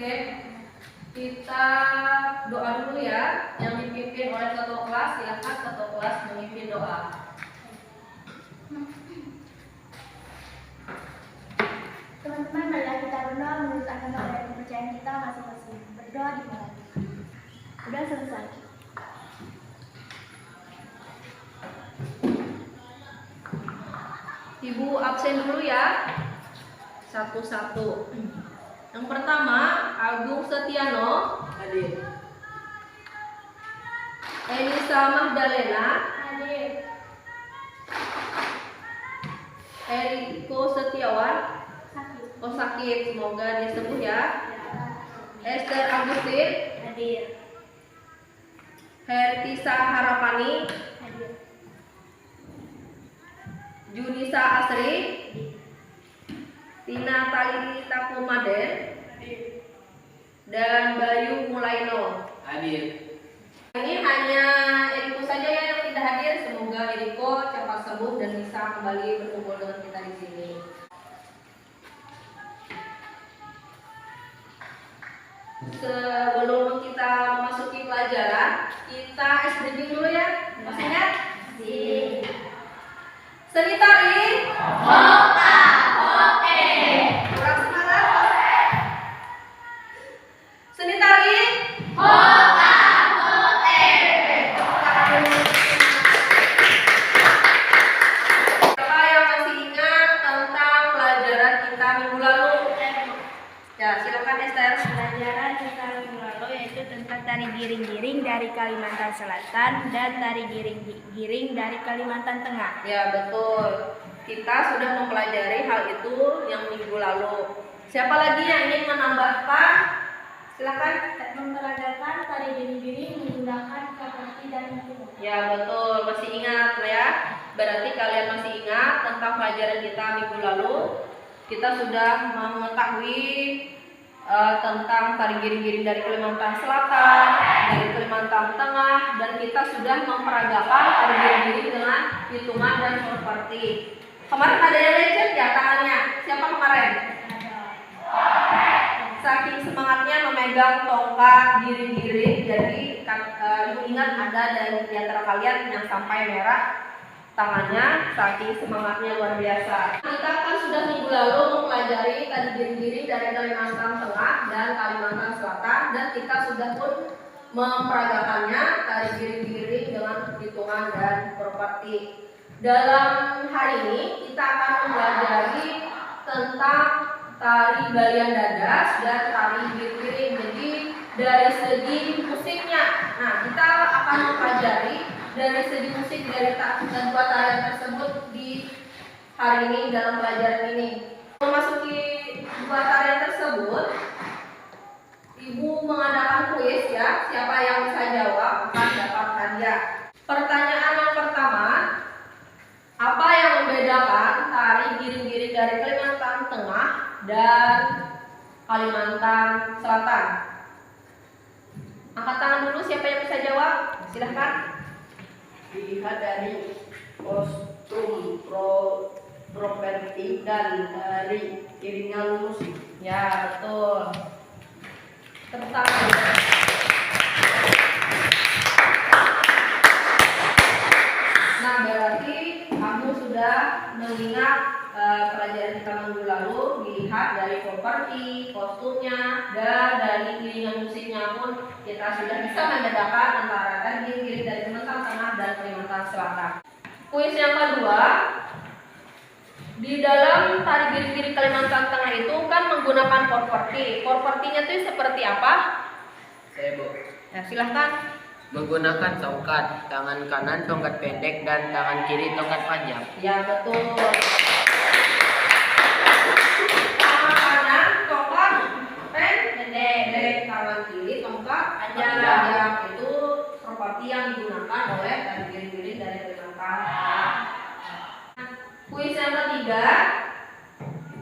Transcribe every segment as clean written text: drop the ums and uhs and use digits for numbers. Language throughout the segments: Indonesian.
Oke, kita doa dulu ya. Yang dipimpin oleh ketua kelas, silakan ketua kelas memimpin doa. Teman-teman, marilah kita berdoa menurut agama dan kepercayaan kita masing-masing. Berdoa dimulai. Sudah selesai. Ibu absen dulu ya. Satu-satu. Yang pertama, Agung Setiano. Hadir. Elisa Magdalena. Hadir. Eriko Setiawan. Sakit. Oh sakit, semoga dia sembuh ya. Ya. Esther Agustin. Hadir. Hertisa Harapani. Hadir. Junisa Asri. Tina Talini Takumaden. Hadir. Dan Bayu Mulaino. Hadir. Ini hanya Eriko saja yang tidak hadir. Semoga Eriko cepat sembuh dan bisa kembali berkumpul dengan kita di sini. Sebelum kita memasuki pelajaran, kita SDG dulu ya. Masih ingat? Seni tari. Kurang semangat. Seni tari. Siapa yang masih ingat tentang pelajaran kita minggu lalu? Ya, silakan Esther. Pelajaran kita minggu lalu yaitu tentang tari giring-giring dari Kalimantan Selatan dan tari giring-giring dari Kalimantan Tengah. Ya, betul. Kita sudah mempelajari hal itu yang minggu lalu. Siapa lagi yang ingin menambahkan? Silakan. Memperagakan tari giring-giring menggunakan properti dan hitungan. Ya, betul. Masih ingat ya? Berarti kalian masih ingat tentang pelajaran kita minggu lalu. Kita sudah mengetahui tentang tari giring-giring dari Kalimantan Selatan, dari Kalimantan Tengah, dan kita sudah memperagakan tari giring-giring dengan hitungan dan properti. Kemarin ada yang lecet ya tangannya? Siapa kemarin? Saking semangatnya memegang tongkat giring-giring, jadi ibu ingat ada dari di antara kalian yang sampai merah tangannya, saking semangatnya luar biasa. Kita kan sudah minggu lalu mempelajari tari giring-giring dari Kalimantan Tengah dan Kalimantan Selatan, dan kita sudah pun memperagakannya tari giring-giring dengan hitungan dan properti. Dalam hari ini kita akan mempelajari tentang tari balian dadas dan tari giring-giring. Jadi dari segi musiknya, nah kita akan mempelajari dari segi musik dari dua tarian tersebut di hari ini dalam pelajaran ini. Memasuki dua tarian tersebut, ibu mengadakan kuis ya. Siapa yang bisa jawab akan dapat hadiah. Pertanyaan yang pertama, apa yang membedakan tari giring-giring dari Kalimantan Tengah dan Kalimantan Selatan? Angkat tangan dulu siapa yang bisa jawab. Silahkan. Dilihat dari kostum properti dan dari iringan musik. Ya, betul. Tepuk tangan. Nah, berarti kamu sudah mengingat pelajaran kita minggu lalu. Dilihat dari properti, kostumnya, dan dari iringan musiknya pun kita sudah bisa membedakan antara tari giring-giring dari Kalimantan Tengah dan Kalimantan Selatan. Kuis yang kedua, di dalam tari giring-giring Kalimantan Tengah itu kan menggunakan properti. Propertinya itu seperti apa? Saya Bu. Ya, silahkan. Menggunakan tongkat, tangan kanan tongkat pendek dan tangan kiri tongkat panjang. Ya, betul. Tangan kanan tongkat pendek, tangan kiri tongkat panjang. Itu properti yang digunakan oleh tari giring-giring dari Kalimantan. Kuis yang ketiga,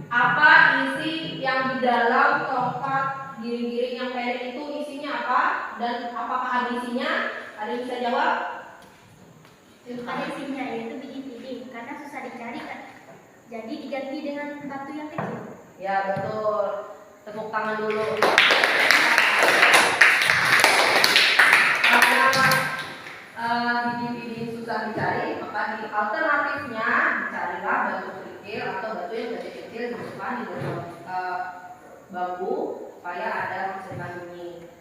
apa isi yang di dalam tongkat giring-giring yang pendek itu isinya apa dan apakah ada isinya? Ada yang bisa jawab? Ada isinya yaitu biji piring karena susah dicari kan. Jadi diganti dengan batu yang kecil. Ya, betul. Tepuk tangan dulu. Karena biji-biji susah dicari, maka di alternatifnya carilah batu kerikil atau batu yang kecil-kecil disimpan di dalam bambu supaya ada menghasilkan bunyi.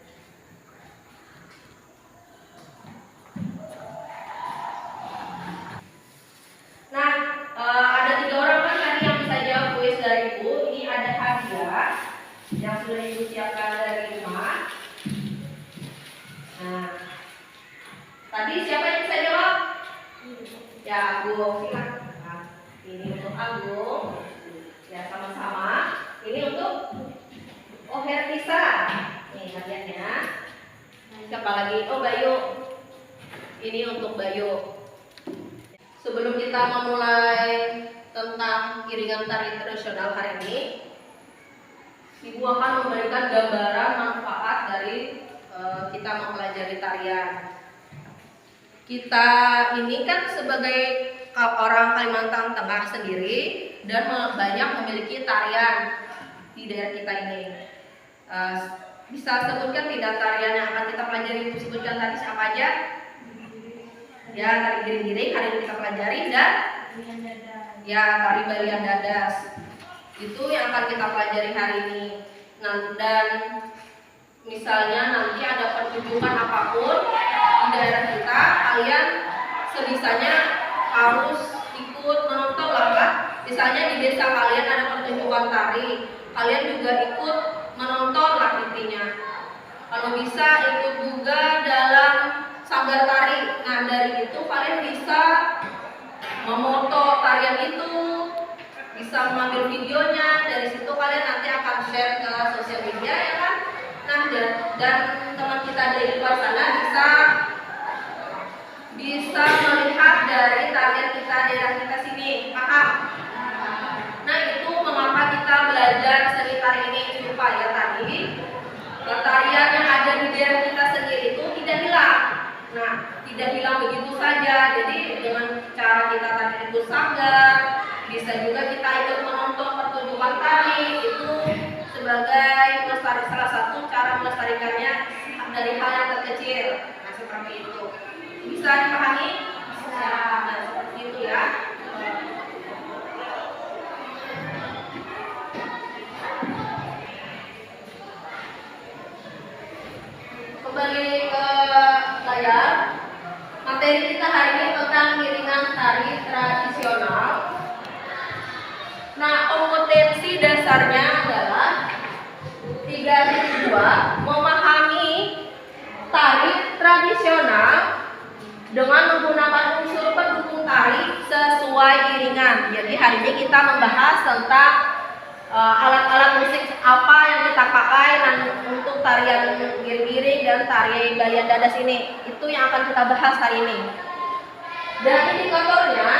Nah, ada 3 orang kan tadi yang bisa jawab kuis dari Ibu. Ini ada hadiah yang sudah Ibu siapkan dari rumah. Nah, tadi siapa yang bisa jawab? Ya, Agung. Nah, ini untuk Agung. Ya, sama-sama. Ini untuk Hertisa. Nih hadiahnya. Siapa lagi? Oh, Bayu. Ini untuk Bayu. Sebelum kita memulai tentang iringan tari tradisional hari ini, Ibu akan memberikan gambaran manfaat dari kita mempelajari tarian. Kita ini kan sebagai orang Kalimantan Tengah sendiri dan banyak memiliki tarian di daerah kita ini. Bisa sebutkan tidak tarian yang akan kita pelajari? Sebutkan tadi siapa aja? Ya, tari giring-giring hari ini kita pelajari, dan ya, tari balian dadas. Itu yang akan kita pelajari hari ini. Nah, dan misalnya nanti ada pertunjukan apapun di daerah kita, kalian sebisanya harus ikut menonton lah. Misalnya di desa kalian ada pertunjukan tari, kalian juga ikut menonton lah intinya. Kalau bisa ikut juga dalam sanggar tari. Nah, dari itu kalian bisa memoto tarian itu, bisa mengambil videonya. Dari situ kalian nanti akan share ke sosial media, ya kan? Nah, dan teman kita dari luar sana bisa melihat dari tarian kita daerah kita sini. Paham? Nah, itu mengapa kita belajar seni tari ini, supaya tadi tarian yang ada di daerah kita sendiri itu tidak hilang. Nah, tidak hilang begitu saja. Jadi dengan cara kita tadi ikut sanggar, bisa juga kita ikut menonton pertunjukan tari, itu sebagai salah satu cara melestarikannya dari hal yang terkecil. Nah, seperti itu. Bisa dipahami? Bisa. Nah, seperti itu ya. Kembali ke layar. Materi kita hari ini tentang iringan tari tradisional. Nah, kompetensi dasarnya adalah 3.2, memahami tari tradisional dengan menggunakan unsur pendukung tari sesuai iringan. Jadi hari ini kita membahas tentang alat-alat musik apa yang kita pakai untuk tarian giring-giring dan tari balian dadas ini. Itu yang akan kita bahas hari ini. Dan indikatornya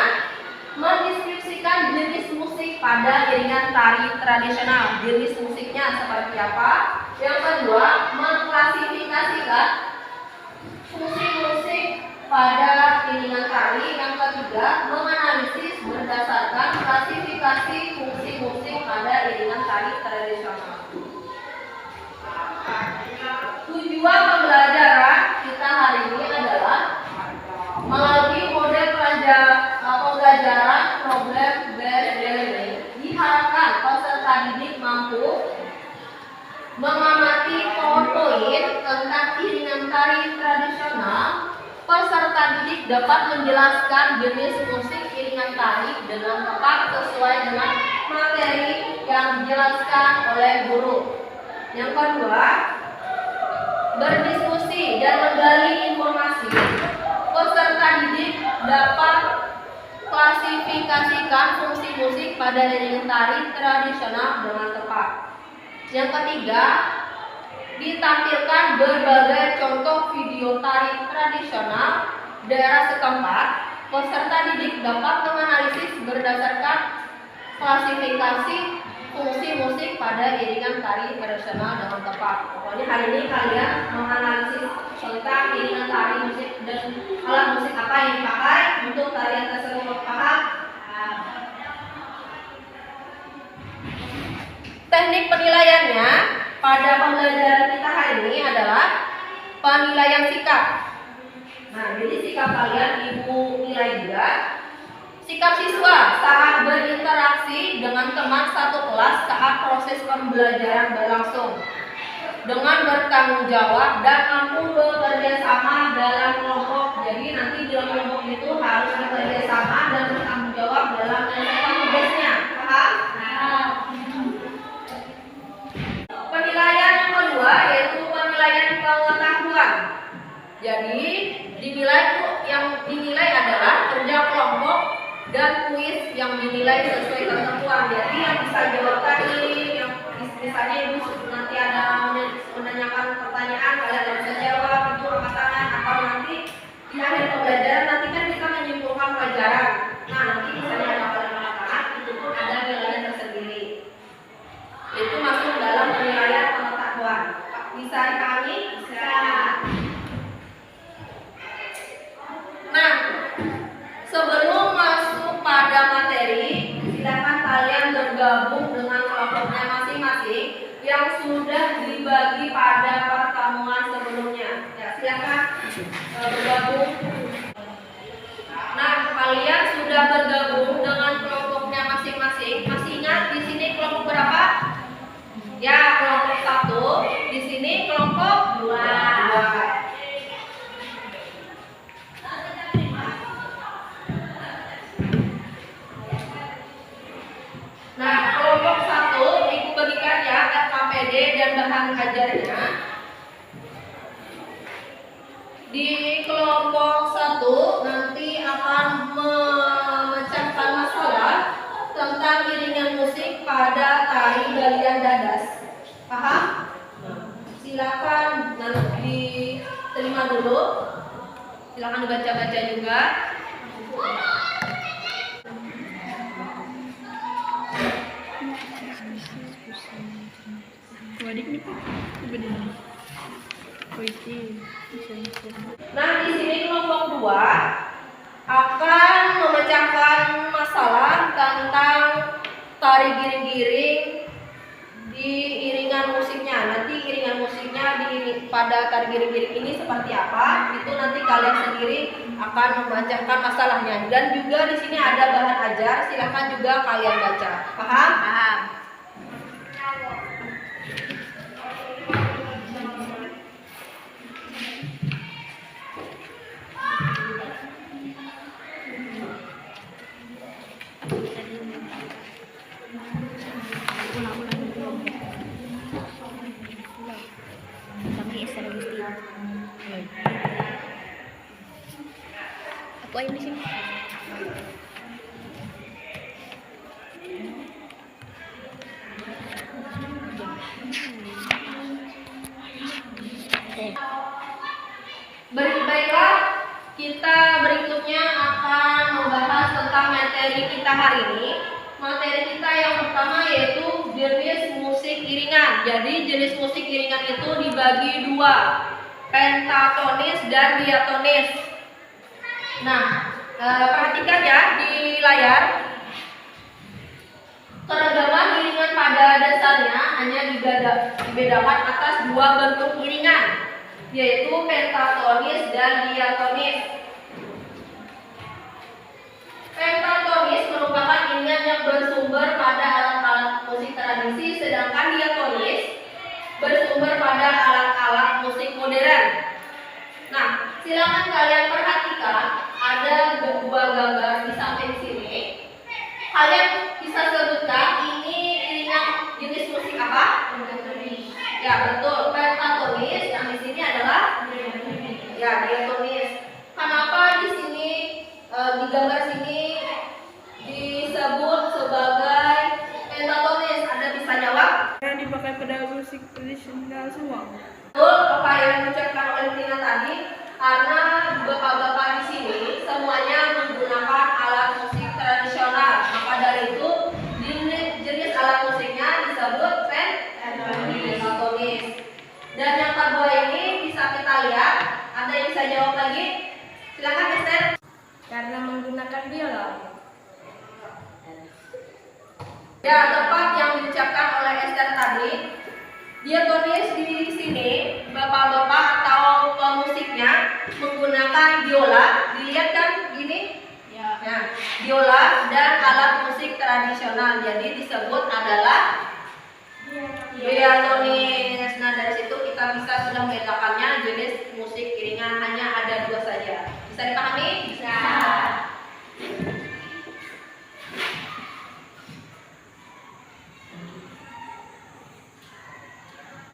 mendeskripsikan jenis musik pada iringan tari tradisional. Jenis musiknya seperti apa? Yang kedua, mengklasifikasikan fungsi musik pada iringan tari. Yang ketiga, menganalisis berdasarkan klasifikasi fungsi musik pada iringan tari tradisional. Tujuan pembelajaran kita hari ini adalah melalui model pembelajaran problem based learning. Diharapkan peserta didik mampu mengamati poin tentang iringan tari tradisional. Peserta didik dapat menjelaskan jenis musik iringan tari dengan tepat sesuai dengan materi yang dijelaskan oleh guru. Yang kedua, berdiskusi dan menggali informasi. Peserta didik dapat klasifikasikan fungsi musik pada iringan tari tradisional dengan tepat. Yang ketiga, ditampilkan berbagai contoh video tari tradisional daerah setempat. Peserta didik dapat menganalisis berdasarkan klasifikasi fungsi musik pada iringan tari tradisional dengan tepat. Pokoknya hari ini kalian menganalisis tentang iringan tari musik dan alat musik apa yang dipakai untuk tarian tersebut. Paham? Teknik penilaiannya pada pembelajaran kita hari ini adalah penilaian sikap. Nah, jadi sikap kalian ibu nilai juga. Sikap siswa saat berinteraksi dengan teman satu kelas saat proses pembelajaran berlangsung. Dengan bertanggung jawab dan mampu bekerja sama dalam kelompok. Jadi nanti dalam kelompok itu harus bekerja sama dan bertanggung jawab dalam menyelesaikan tugasnya. Paham? Penilaian yang kedua yaitu penilaian pengetahuan. Jadi yang dinilai adalah kerja kelompok dan kuis yang dinilai sesuai ketentuan. Jadi yang bisa jawab tadi, yang misalnya ibu nanti ada menanyakan pertanyaan, kalian harus bisa jawab, itu angkat tangan, atau nanti di akhir pembelajaran nanti kan kita menyimpulkan pelajaran. Nah, nanti misalnya ada kalian angkat tangan, itu pun ada nilainya tersendiri. Itu masuk dalam penilaian pengetahuan. Bisa dipahami? Bisa. Nah, sebelum masuk pada materi, silakan kalian bergabung dengan kelompoknya masing-masing yang sudah dibagi pada pertemuan sebelumnya. Ya, silakan bergabung. Nah, kalian sudah bergabung dengan kelompoknya masing-masing. Masih ingat di sini kelompok berapa? Ya, kelompok 1. Di sini kelompok 2. Nah, kelompok 1 ibu bagikan ya RKPD dan bahan ajarnya. Di kelompok 1 nanti akan memecahkan masalah tentang iringan musik pada tari galian dadas. Paham? Silakan nanti diterima dulu. Silakan dibaca-baca juga. Nah, di sini kelompok 2 akan memecahkan masalah tentang tari giring-giring di iringan musiknya. Nanti iringan musiknya pada tari giring-giring ini seperti apa? Itu nanti kalian sendiri akan membacakan masalahnya. Dan juga di sini ada bahan ajar, silakan juga kalian baca. Paham? Paham. Aku aja di sini. Baiklah, kita berikutnya akan membahas tentang materi kita hari ini. Materi kita yang pertama yaitu jenis musik iringan. Jadi jenis musik iringan itu dibagi dua, pentatonis dan diatonis. Nah, perhatikan ya di layar. Keragaman iringan pada dasarnya hanya dibedakan atas dua bentuk iringan, yaitu pentatonis dan diatonis. Pentatonis merupakan iringan yang bersumber pada alat-alat musik tradisi, sedangkan diatonis bersumber pada alat-alat musik modern. Nah, silakan kalian perhatikan ada dua gambar di samping sini. Kalian bisa sebutkan ini iringan jenis musik apa? Ya, betul, pentatonis. Yang di sini adalah ya diatonis. Kenapa di sini di gambar sini disebut sebagai pentatonis? Ada bisa jawab? Yang dipakai pada musik tradisional semua. Betul, apa yang diucapkan oleh Tina tadi, karena bapak-bapak di sini semuanya menggunakan alat musik tradisional. Maka dari itu jenis alat musiknya disebut pentatonis. Dan yang kedua ini bisa kita lihat, ada yang bisa jawab lagi? Silakan Esther. Karena menggunakan biola. Ya, tepat yang diucapkan oleh Esther tadi. Diatonis di sini bapak-bapak atau pemusiknya menggunakan biola. Dilihat kan gini? Ya. Nah, biola dan alat musik tradisional. Jadi disebut adalah diatonis. Nah, dari situ kita bisa sudah membedakannya jenis musik iringan hanya ada dua saja. Bisa dipahami? Bisa.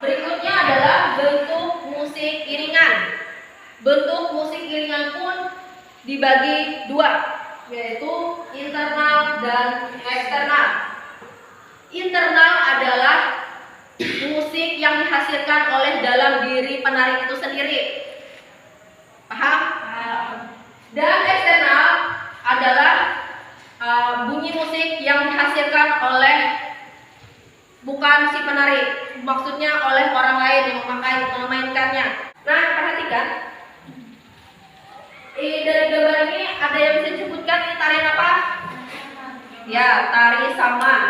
Berikutnya adalah bentuk musik iringan. Bentuk musik iringan pun dibagi dua, yaitu internal dan eksternal. Internal adalah musik yang dihasilkan oleh dalam diri penari itu sendiri. Paham? Dan eksternal adalah bunyi musik yang dihasilkan oleh bukan si penari, maksudnya oleh orang lain yang memainkannya. Nah, perhatikan. Dari gambar ini ada yang bisa disebutkan ini tarian apa? Ya, tari saman.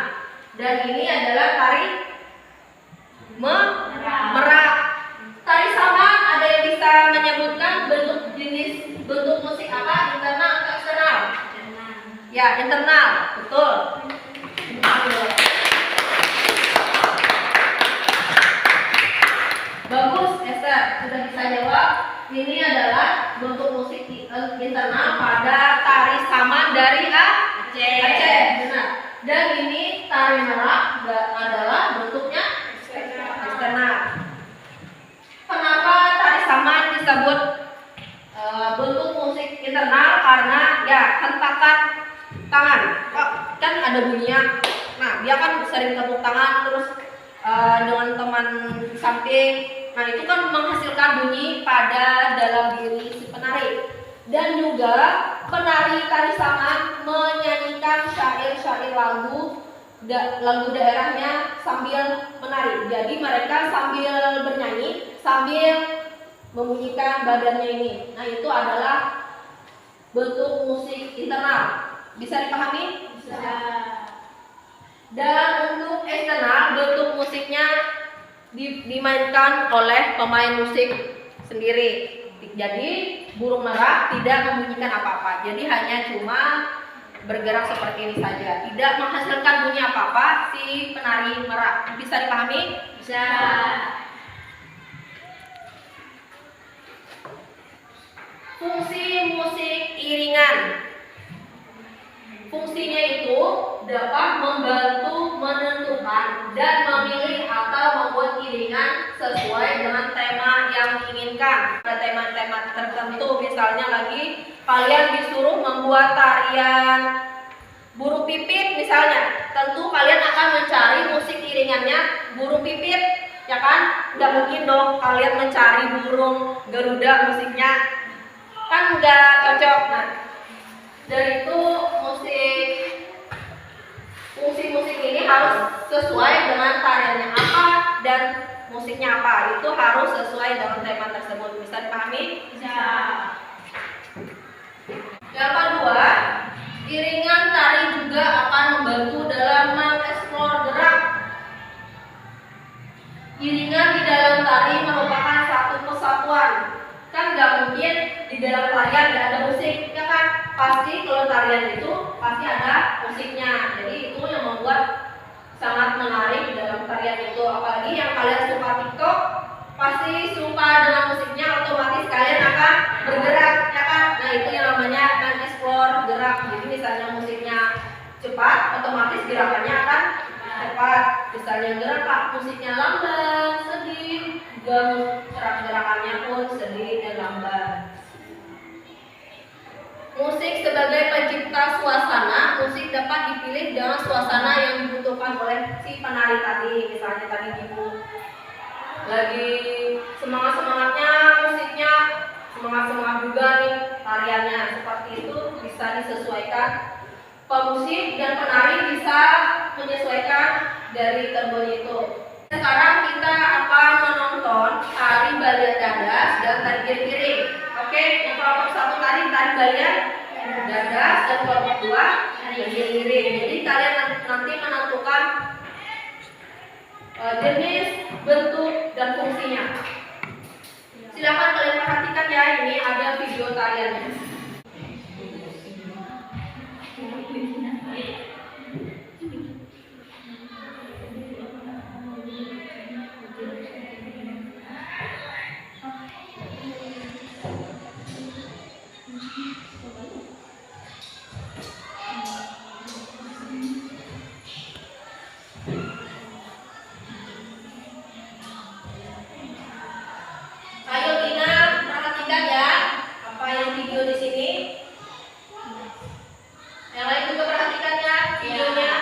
Dan ini adalah tari merak. Tari saman ada yang bisa menyebutkan bentuk musik apa? Internal atau eksternal? Ya, internal. Betul. Bagus, Esther. Sudah bisa jawab. Ini adalah bentuk musik internal pada tari saman dari Aceh. Benar. Dan ini tari merak adalah bentuknya eksternal. Kenapa tari saman disebut bentuk musik internal? Karena ya hentakan tangan. Kan ada bunyinya. Nah, dia kan sering tepuk tangan terus dengan teman samping. Nah, itu kan menghasilkan bunyi pada dalam diri si penari. Dan juga penari tari saman menyanyikan syair-syair lagu daerahnya sambil menari. Jadi mereka sambil bernyanyi, sambil membunyikan badannya ini. Nah, itu adalah bentuk musik internal. Bisa dipahami? Bisa. Dan untuk eksternal, bentuk musiknya dimainkan oleh pemain musik sendiri. Jadi burung merak tidak membunyikan apa-apa. Jadi hanya cuma bergerak seperti ini saja, tidak menghasilkan bunyi apa-apa si penari merak. Bisa dipahami? Bisa. Fungsi musik iringan. Fungsinya itu dapat membantu menentukan dan memilih atau membuat iringan sesuai dengan tema yang diinginkan. Ada tema-tema tertentu, misalnya lagi kalian disuruh membuat tarian burung pipit misalnya, tentu kalian akan mencari musik iringannya burung pipit, ya kan? Nggak mungkin dong kalian mencari burung Garuda, musiknya kan nggak cocok. Nah, dari itu musik ini harus sesuai dengan tariannya apa dan musiknya apa. Itu harus sesuai dengan tema tersebut. Bisa dipahami? Bisa. Yang kedua, iringan tari juga akan membantu dalam mengeksplor gerak. Iringan di dalam tari merupakan satu kesatuan. Kan nggak mungkin di dalam tarian nggak ada musik, ya kan? Pasti kalau tarian itu pasti ada musiknya. Jadi itu yang membuat sangat menarik dalam tarian itu. Apalagi yang kalian suka TikTok, pasti suka dengan musiknya, otomatis kalian akan bergerak, ya kan? Nah, itu yang namanya mengeksplor gerak. Jadi misalnya musiknya cepat, otomatis gerakannya akan cepat. Misalnya gerak musiknya lambat, sedih, gerakannya pun sedih dan lambat. Musik sebagai pencipta suasana, musik dapat dipilih dengan suasana yang dibutuhkan oleh si penari tadi. Misalnya tadi ibu lagi semangat-semangatnya musiknya, semangat-semangat juga nih tariannya. Seperti itu bisa disesuaikan. Pemusik dan penari bisa menyesuaikan dari keduanya itu. Sekarang kita akan menonton tari balian dadas dan tari giring-giring. Oke, yang kelompok satu tari balian dadas dan kelompok dua tari giring-giring. Jadi kalian nanti menentukan jenis bentuk, dan fungsinya. Silakan kalian perhatikan ya, ini ada video tariannya. Ayo Dina, perhatikan ya apa yang video di sini. Yang lain juga perhatikan ya videonya.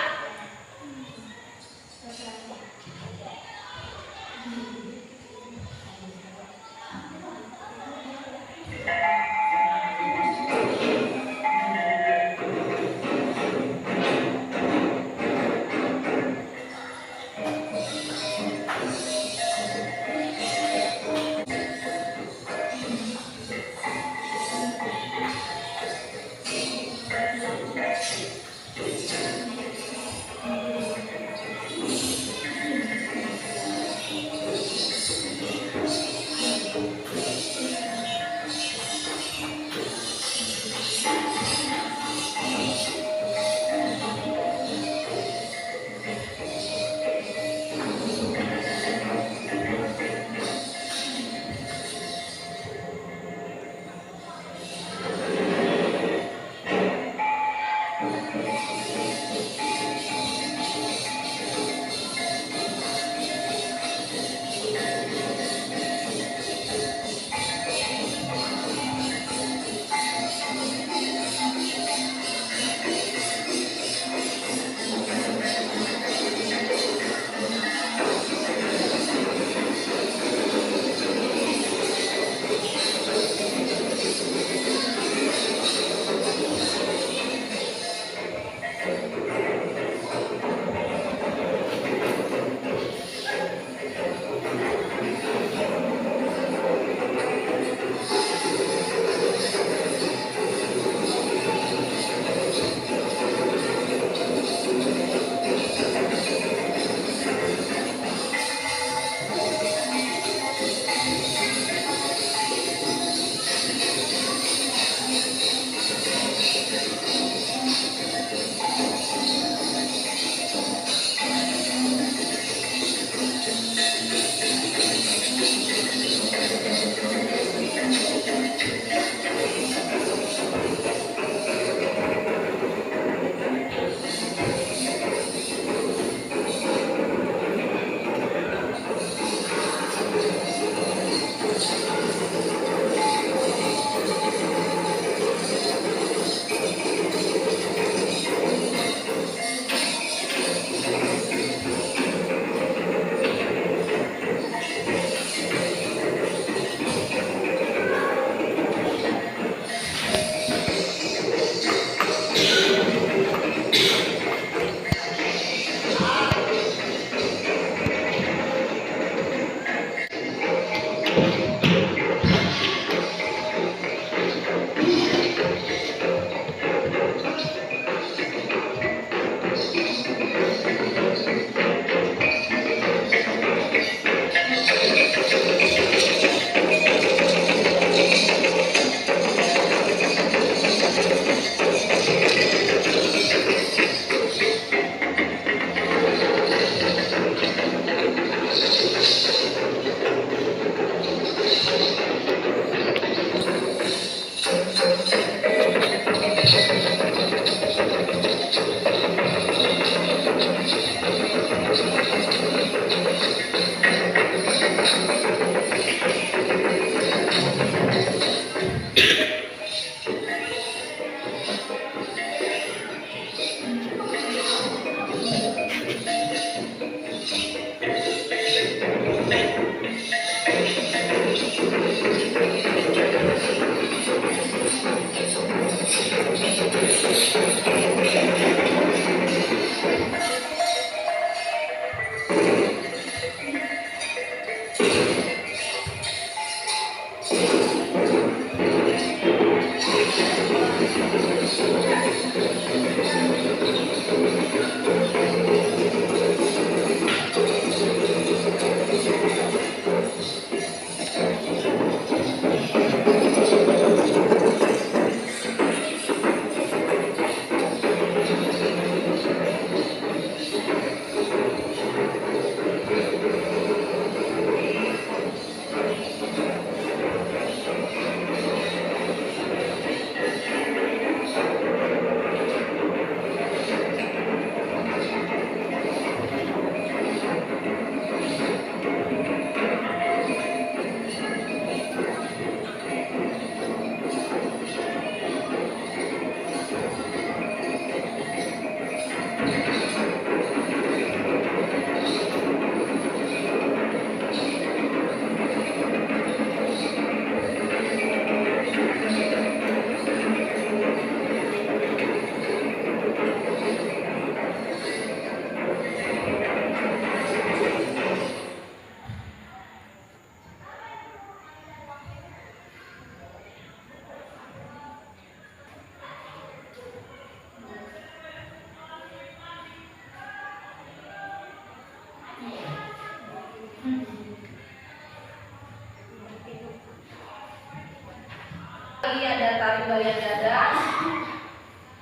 bagian dada.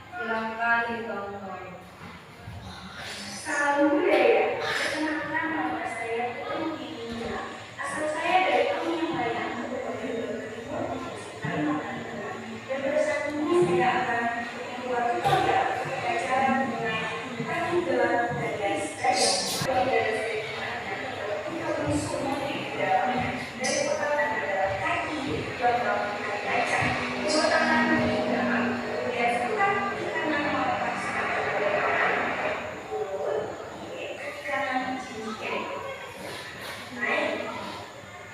Silakan ditonton. Salam budaya. Perkenalkan nama saya Putri Dinda. Asal saya dari Kampung Bayang, Kabupaten Kalimantan Tengah. Dan pada saat ini saya akan membuat tutorial belajar mengenai kaki gelar dan garis dada. Untuk semua di dalam dari pertama adalah kaki belakang kaki kaca. Dua tangan di dalam, kemudian satu kaki kanan melepas kanan kiri. Naik,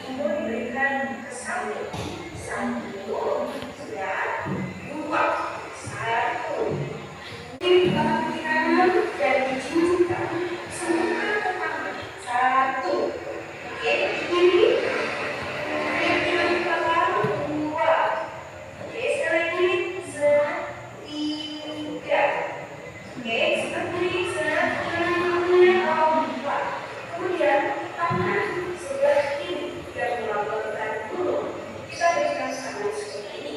ibu diberikan ke samping. Satu, sudah. Dua, satu. Kiri kaki kanan dan dijinjingkan. Semua ke tangan. Satu. Oke, kiri. Kiri belakang. Dua. Oke, sekali lagi. Tiga. Oke, seperti empat. Kemudian tangan sebelah kiri dan melambangkan dulu. Kita berikan tangan seperti ini.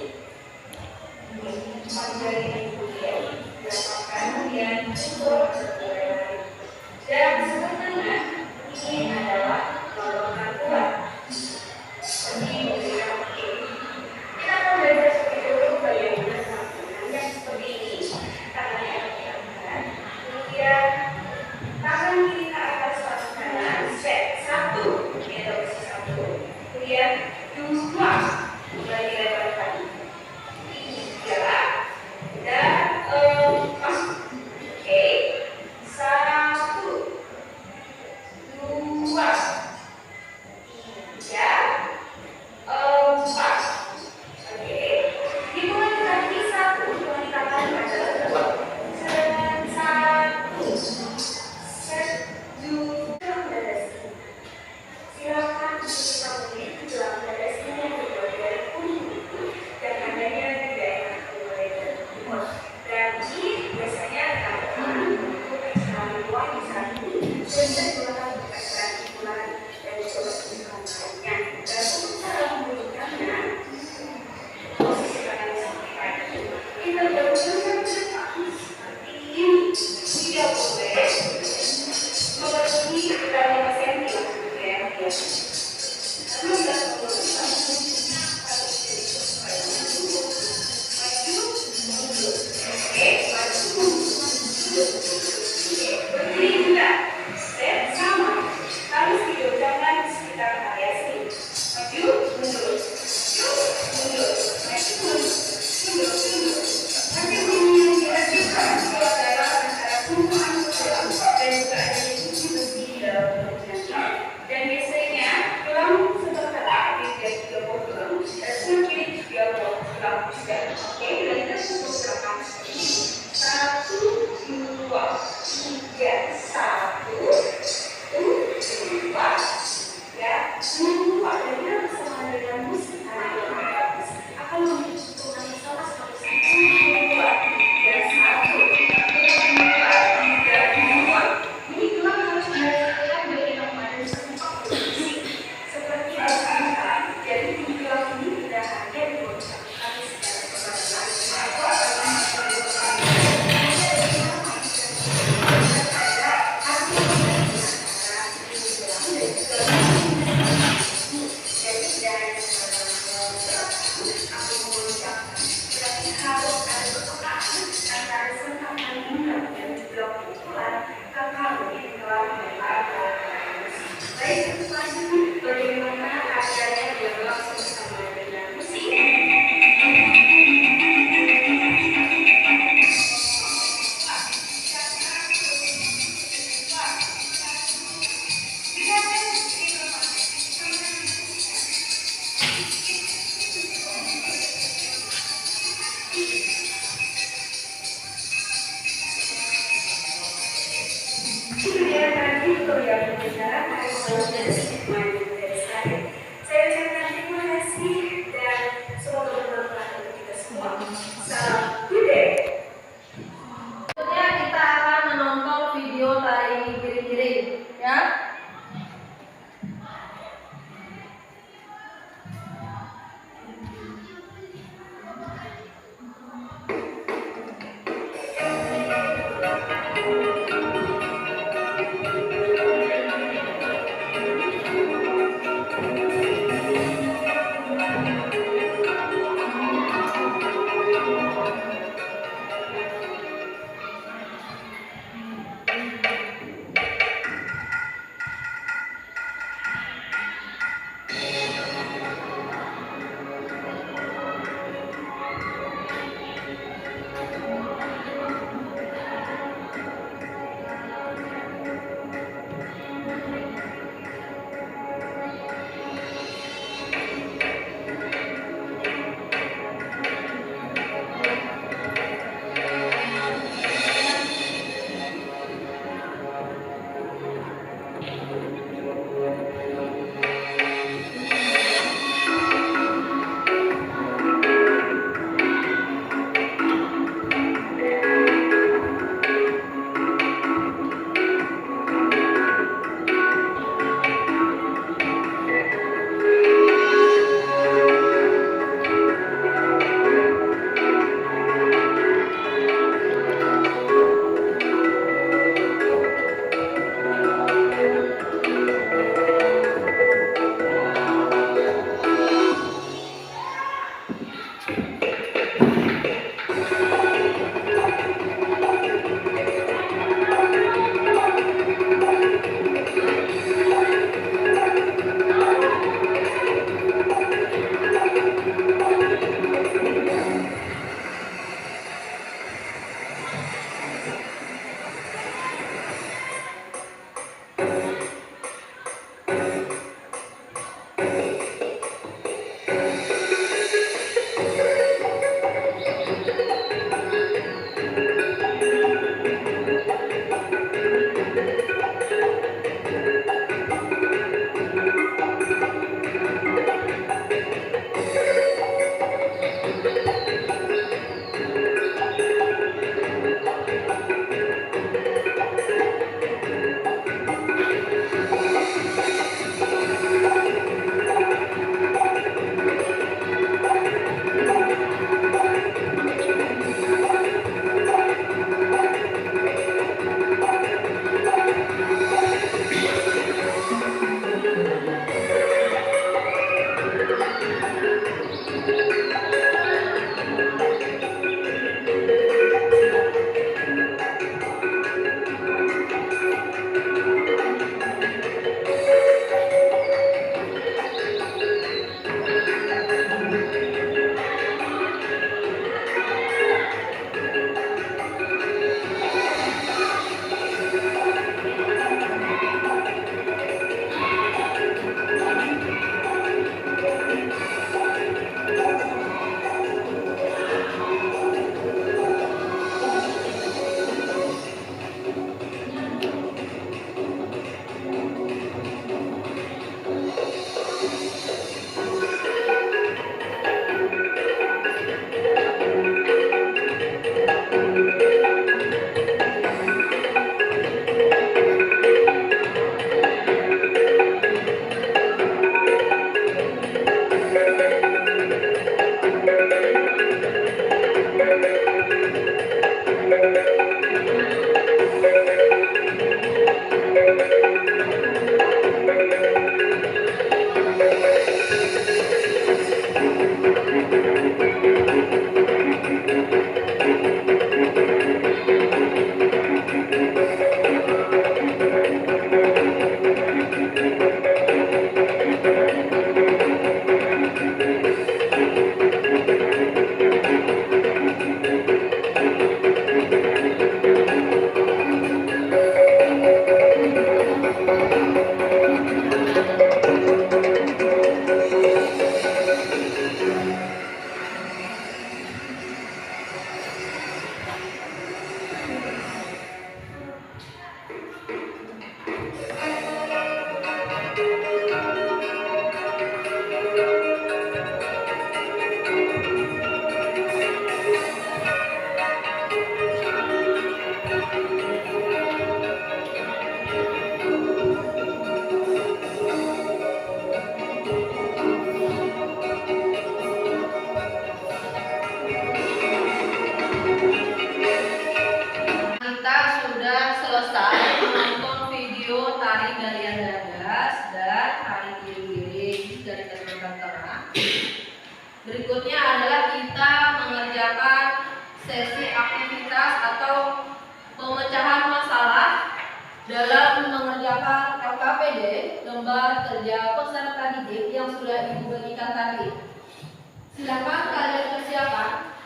Empat jari kemudian mendapatkan kemudian pukul dan sebelah tengah ini adalah melambangkan kuat. Seperti memberikan oke. Kita akan belajar seperti dulu bagaimana tangannya seperti ini. Tangannya diangkat, kemudian tangan kiri ke atas tangan kanan, set satu, kita bersih satu, kemudian dua, mulai dilebarkan, tiga, dan empat, oke, satu, dua, tiga, empat, oke, hitungan kaki satu, hitungan tangan adalah satu. Silakan kita memilih tulang dada sini yang terbuat dari kuning dan adanya di daerah Kabupaten Timur. Dan ini biasanya dilakukan untuk ekstraksi luar di saat ini dan digunakan untuk ekstraksi tulang dan juga kebutuhan lainnya. Dan untuk cara memberikannya, posisi tangan seperti ini. Kita bergerak ke depan seperti ini. Tidak boleh memasuki dalam cm ya. Lalu kita berdiri juga, sama, harus didorongkan di sekitar area sini. Maju, mundur, mundur, maju, mundur, mundur. Nanti bunyi yang dihasilkan kalau dalam antara tumpuan tulang dan juga adanya besi di dalam tulangnya. Dan biasanya tulang sebentar dia juga bawa tulang dan semakin dia bawa tulang juga. Oke, dan kita cukup belakang seperti ini. Satu, dua, tiga, satu, dua, ya, dua. Dan kita bersama dengan musik akan membentuk tulang yang sama seperti satu, dua, dan satu, dua, tiga, dua. Ini tulang harus dihasilkan dari badan semua posisi seperti biasa. Jadi tulang ini tidak hanya digoncangkan secara perlahan. Aku akan bagaimana acaranya dia langsung sama dengan musik. Kemudian tadi tutorial pembicaraan hari selanjutnya dari saya. Saya ucapkan terima kasih dan semoga bermanfaat untuk kita semua. Salam budaya. Selanjutnya kita akan menonton video tari giring-giring, ya. kerja peserta didik yang sudah Ibu bagikan tadi. Silakan kalian persiapkan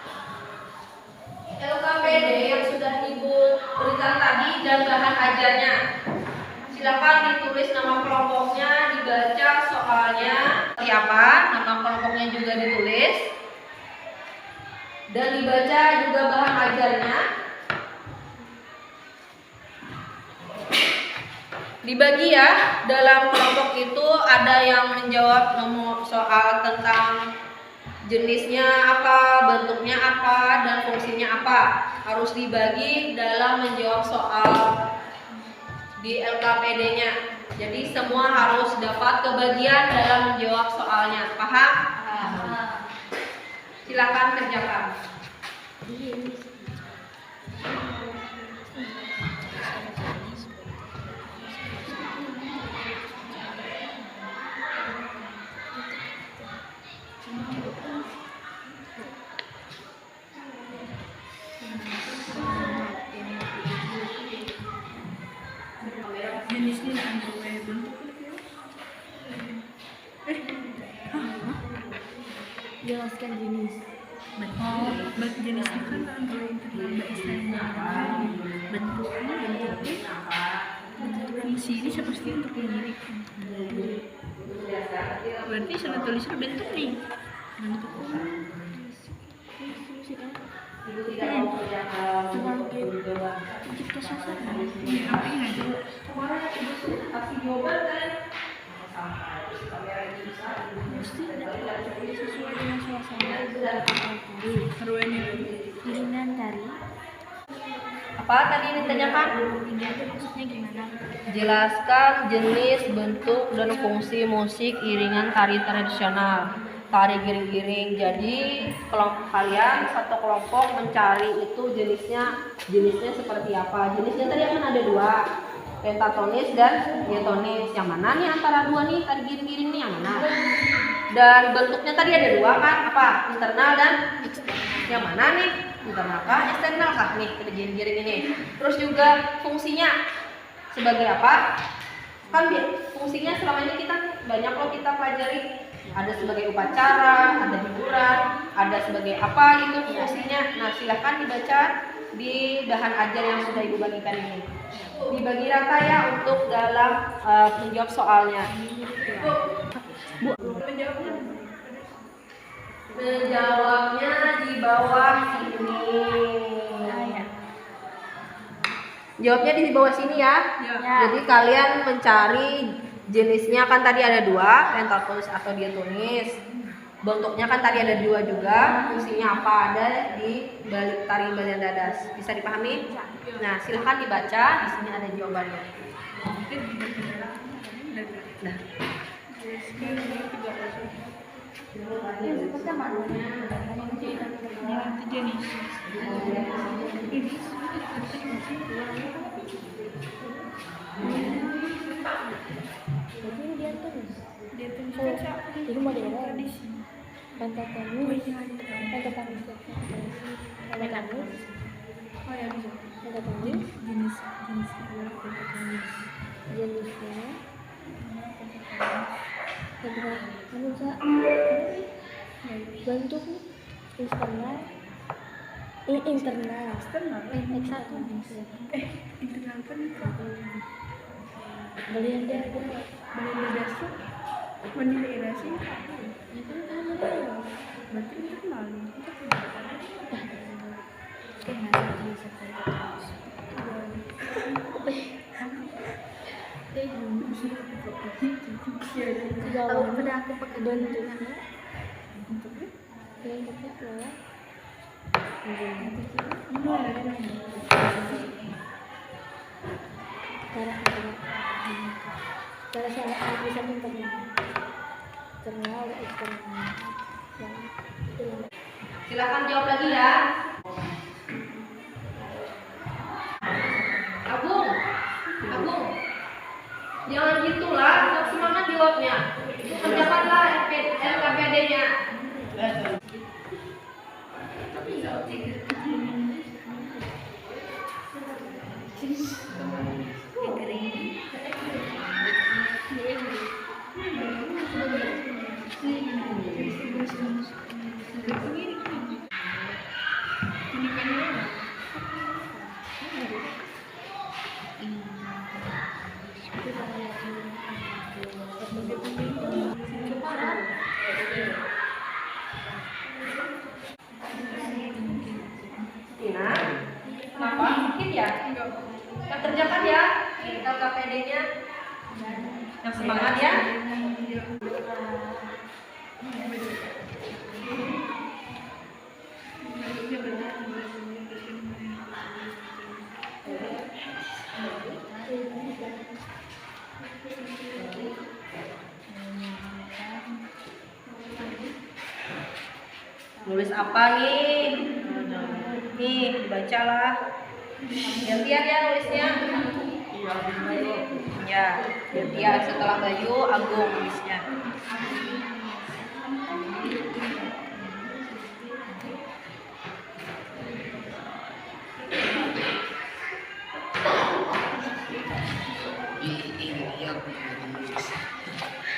LKPD yang sudah Ibu berikan tadi dan bahan ajarnya. Silakan ditulis nama kelompoknya, dibaca soalnya seperti apa, nama kelompoknya juga ditulis dan dibaca juga bahan ajarnya. Dibagi ya, dalam kelompok itu ada yang menjawab nomor soal tentang jenisnya apa, bentuknya apa, dan fungsinya apa. Harus dibagi dalam menjawab soal di LKPD-nya. Jadi semua harus dapat kebagian dalam menjawab soalnya. Paham? Silakan kerjakan. Jenisnya Android bentuk jelaskan jenis. Jenisnya kan Android terlambat istilahnya. Bentuknya fungsi ini seperti untuk mengirik. Berarti salah tulisnya bentuk nih. Bentuknya Ibu tidak mau kerjakan kita sasar. apa ini aja. Kemarin Ibu sudah kasih jawaban kan? Sampai kamera ini bisa. Sesuai dengan suasana tari. Iringan tari. Apa tadi ditanyakan? Tiga itu maksudnya gimana? Jelaskan jenis, bentuk, dan fungsi musik iringan tari tradisional. Tari giring-giring. Jadi kelompok kalian satu kelompok mencari itu jenisnya seperti apa. Jenisnya tadi kan ada dua, pentatonis dan diatonis. Yang mana nih antara dua nih tari giring-giring nih yang mana? Dan bentuknya tadi ada dua kan, apa? Internal dan yang mana nih? Internal kah? Eksternal kah nih tari giring-giring ini? Terus juga fungsinya sebagai apa? Kan fungsinya selama ini kita banyak loh kita pelajari. Ada sebagai upacara, ada hiburan, ada sebagai apa gitu fungsinya. Nah silahkan dibaca di bahan ajar yang sudah Ibu bagikan ini. Dibagi rata ya untuk dalam menjawab soalnya. Bu, menjawabnya di bawah sini. Jawabnya di bawah sini ya. Jadi kalian mencari jenisnya kan tadi ada dua, pentatonis atau diatonis. Bentuknya kan tadi ada dua juga. Fungsinya apa ada di balik tari bagian dadas. Bisa dipahami? Nah, silahkan dibaca. Di sini ada jawabannya. Nah. Yang pertama jenis. Jadi dia tulis itu model tradisi pentatonis pentatonis oh ya bisa pentatonis jenisnya bentuk internal internal kan validasi berarti internal kalau udah aku pakai bentuknya cara saya bisa internal eksternal. Silakan jawab lagi ya. Agung, jangan gitulah, tetap semangat jawabnya. Kerjakanlah LKPD-nya. Kenapa? Sakit ya? Yang kerjakan ya LKPD-nya. Yang semangat ya. Nulis apa nih? Nih, bacalah. Gantian ya nulisnya. Ya, gantian setelah Bayu, Agung nulisnya.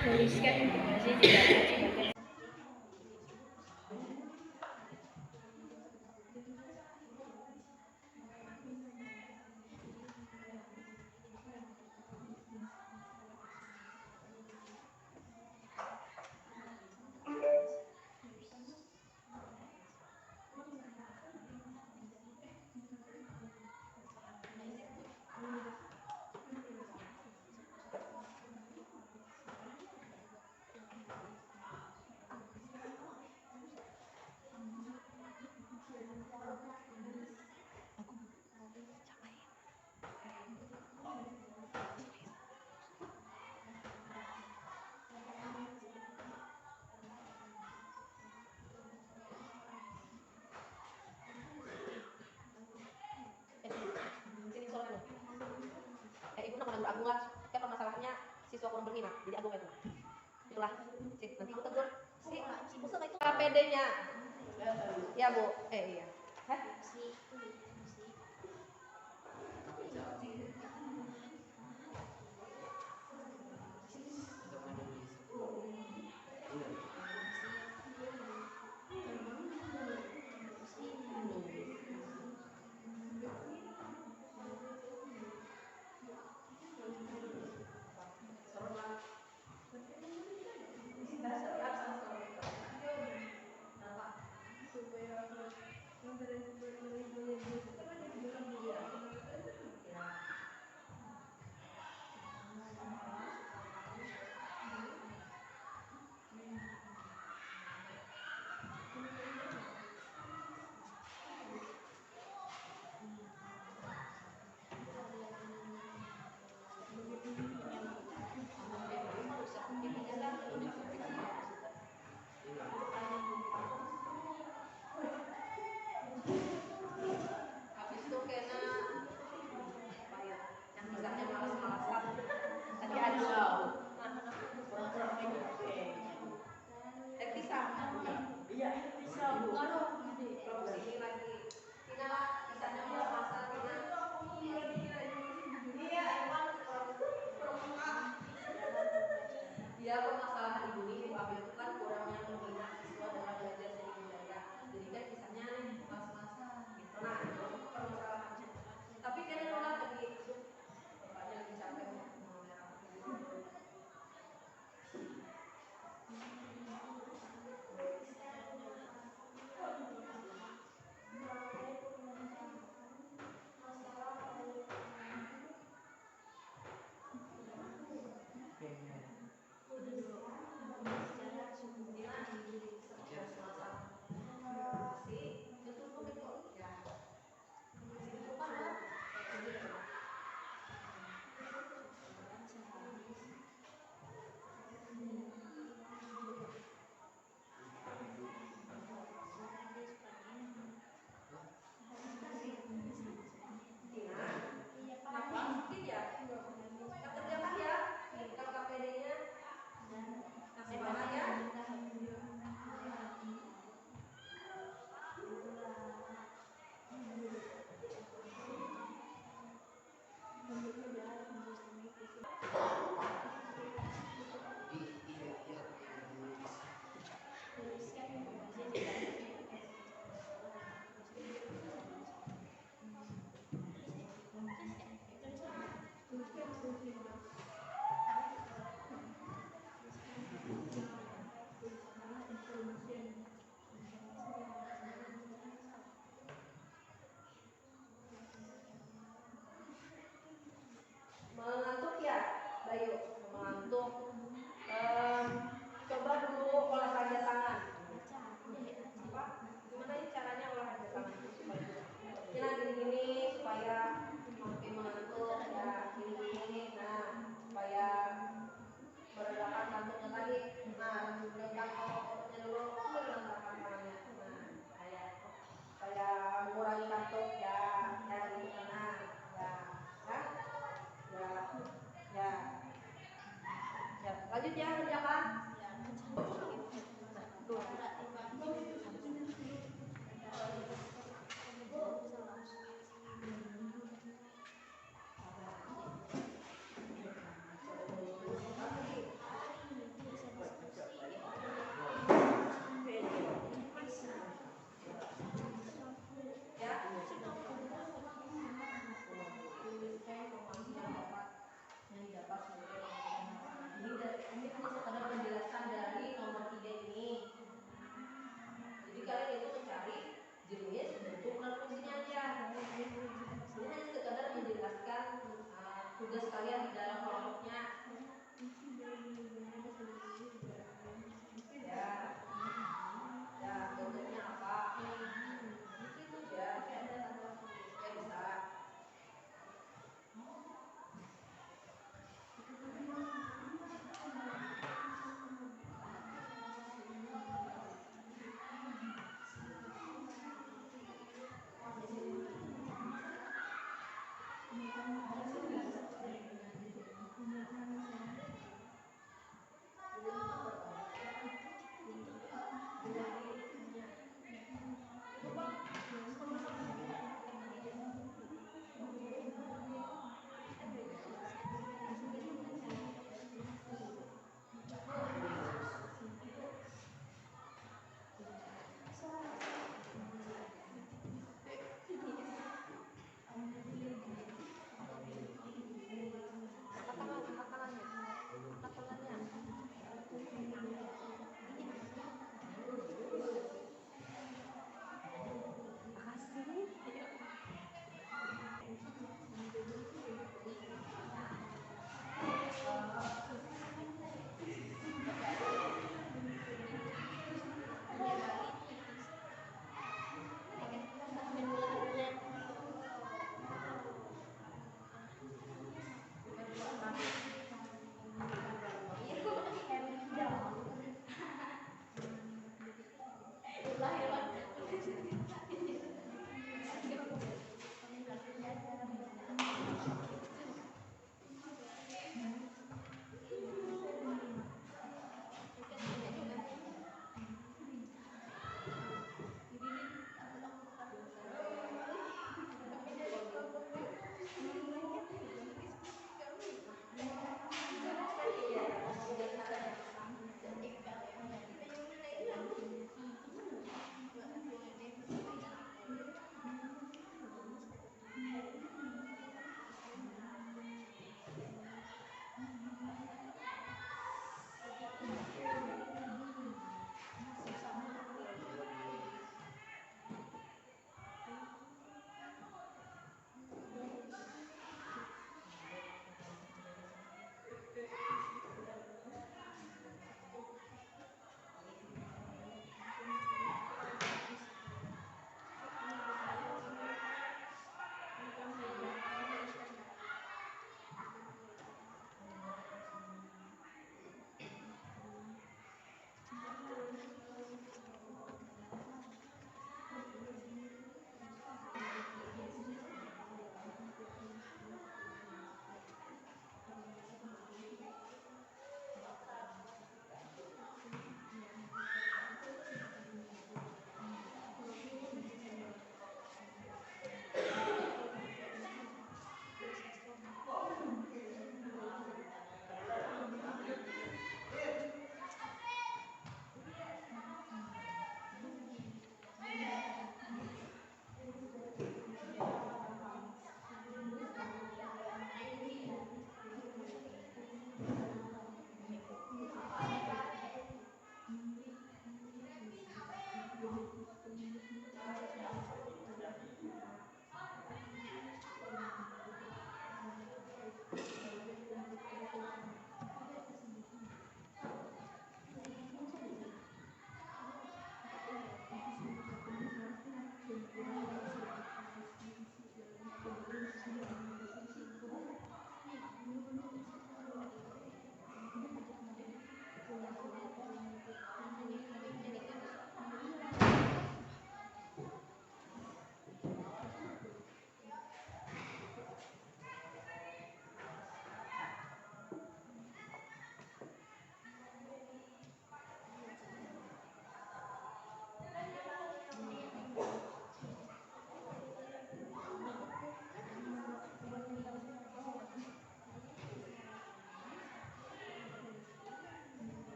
Tuliskan integrasi juga. Ibu nak menegur Agung lah. Kan permasalahannya siswa kurang berminat, jadi Agung itu. Itulah. Nanti ibu tegur. Usah itu KPD-nya. Ya bu. Iya. Hah? Lanjut ya kerjakan. Ya. Yang didapat sebagai ini hanya sekadar penjelasan dari nomor 3 ini. Jadi kalian itu mencari jenis, bentuk, dan fungsinya aja. Ini hanya sekadar menjelaskan tugas kalian di dalam kelompoknya. Ya, ya bentuknya apa? Itu ya, ya bisa.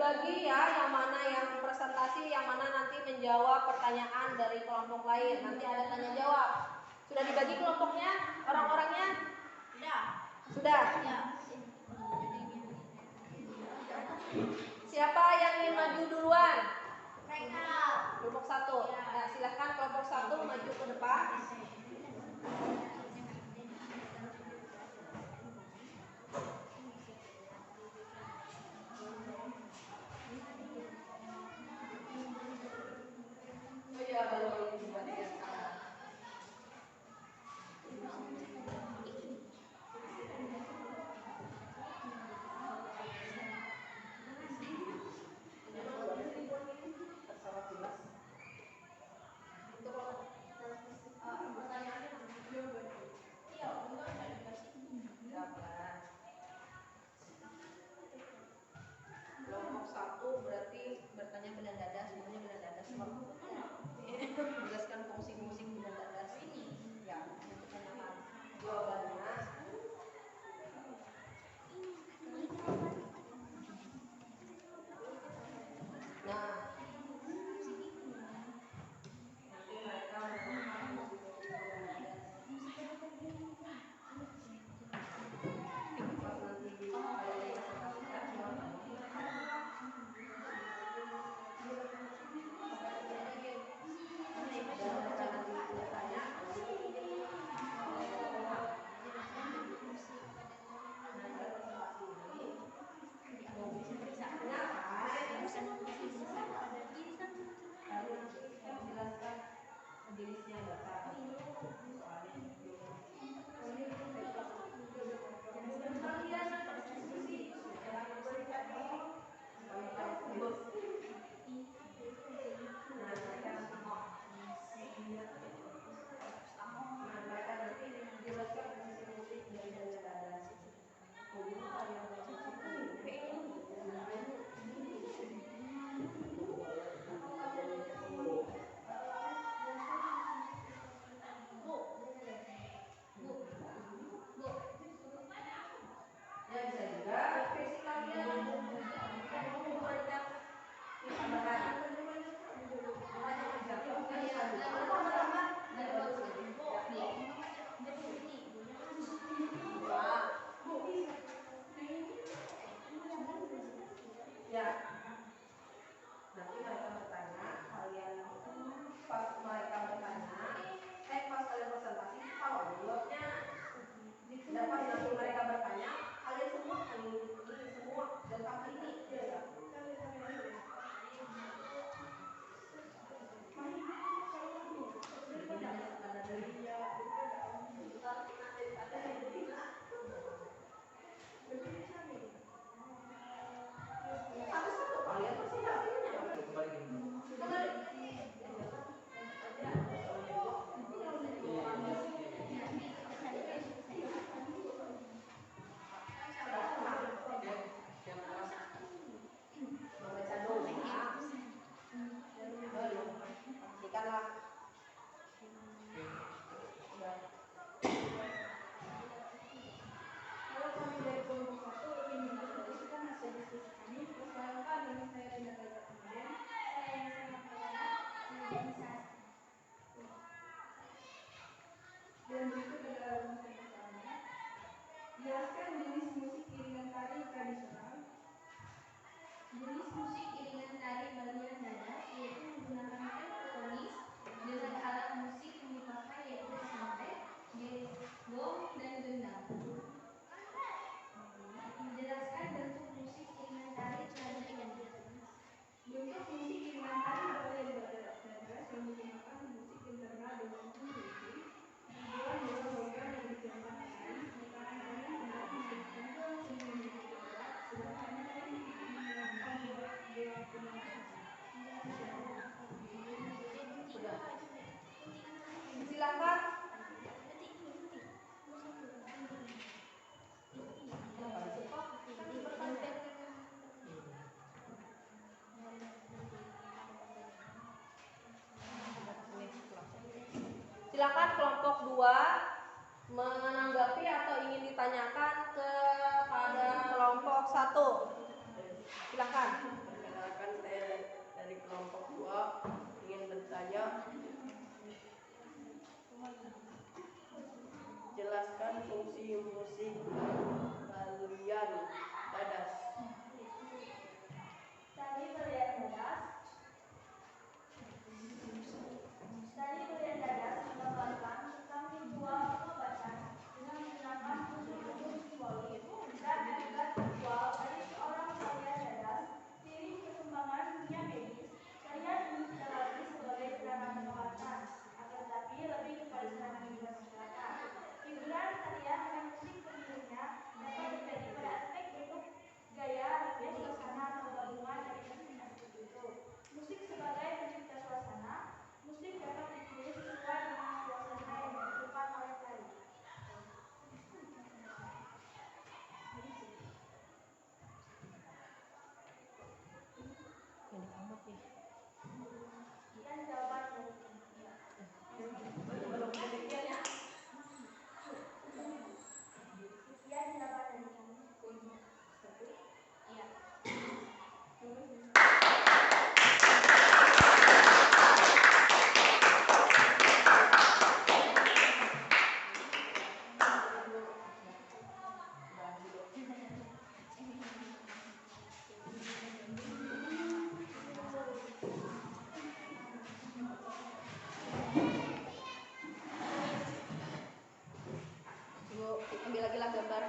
dibagi ya, yang mana yang presentasi, yang mana nanti menjawab pertanyaan dari kelompok lain. Nanti ada tanya jawab. Sudah dibagi kelompoknya, orang-orangnya? Sudah. Siapa yang ingin maju duluan? Kelompok 1. Nah, silahkan kelompok 1 maju ke depan. Oh iya, baru dibuat ya sekarang. Kelompok 1 berarti bertanya belah dada, semuanya belah dada semua. Menjelaskan fungsi-fungsi belah dada ini. Ya, pertanyaan. Jawabannya. Nah, nanti mereka jenisnya berapa? Ya bisa juga versi kalian memberikan tambahan. Ya, nanti mereka bertanya, kalian pas mereka bertanya, pas kalian presentasi, kalau jawabnya dapat nanti mereka bertanya, kalian semua kan ini semua dan tambah ini, ya. Membaca doa. Pastikanlah. Kalau kami dari kelompok 1 ingin mendiskusikan hasil diskusi kami, persilakan dengan saya tidak baca kemudian. Dan berikut adalah rumus pertama. Jelaskan jenis musik iringan tari tradisional. Jenis musik iringan tari bagian dada yaitu menggunakan pentonis dengan alat musik yang dipakai yaitu trompet, gong, dan gendang. Menjelaskan bentuk musik iringan tari tradisional. Bentuk musik iringan tari bagian dada yang menggunakan musik yang terkenal dengan kunci, dibuat dengan logam yang dikenal lain, tangan kanan hendak menjadikan seni menjadi gerak, sedangkan kiri menggunakan gerak penangkasan. Silakan. Silakan kelompok 2 menanggapi atau ingin ditanyakan kepada kelompok 1. Silakan. dari kelompok 2 ingin bertanya. Jelaskan fungsi musik balian dadas. Tari balian dadas menggambarkan tentang ritual pengobatan dengan menggunakan unsur-unsur simbolik dan juga ritual dari seorang balian dadas. Seiring perkembangan dunia medis, tarian ini tidak lagi sebagai serangan pengobatan, akan tetapi lebih kepada serangan hiburan masyarakat. Hiburan, tarian, dan musik pemilihannya dapat terjadi pada aspek bentuk, gaya, ritme, suasana, atau gabungan dari aspek itu. Musik sebagai pencipta suasana. Musik dapat dipilih sesuai dengan suasana yang ditentukan oleh tari. Sekian jawaban dari panitia. Sekian jawaban dari kami. Iya. Ibu ambil lagi lah gambar.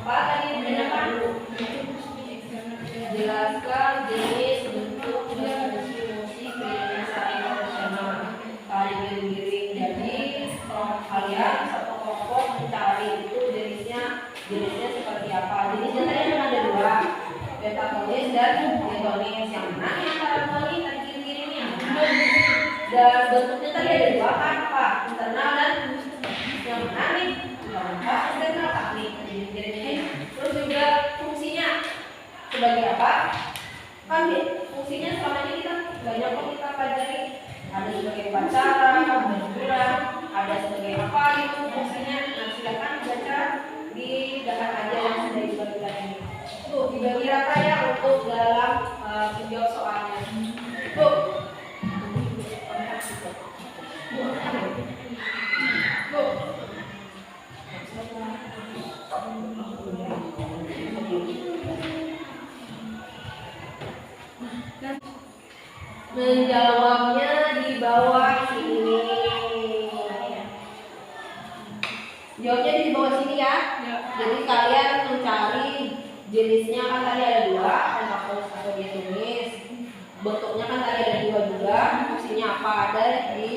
Apa tadi bedakan? Jelaskan jenis, bentuk, dan fungsi musik iringan sari tradisional. Tari giring. Jadi kalian satu kelompok mencari itu jenisnya seperti apa. Jenisnya tadi ada 2, pentatonis dan diatonis. Yang mana yang harmoni tadi giringnya? Dan bentuknya tadi ada 2 kan, apa? Internal dan yang mana nih? Eksternal teknik. Terus juga fungsinya sebagai apa? Kan fungsinya selama ini kita banyak kok kita pelajari. Ada sebagai upacara, hiburan, ada sebagai apa itu fungsinya. Nah silakan baca di dalam aja yang sudah dibagikan ini. Tuh dibagi rata ya untuk dalam menjawab soalnya. Tuh. Menjawabnya di bawah sini. Jawabnya di bawah sini ya. Jadi kalian mencari jenisnya kan tadi ada 2, pentatonis atau diatonis. Bentuknya kan tadi ada 2 juga. Fungsinya apa? Ada di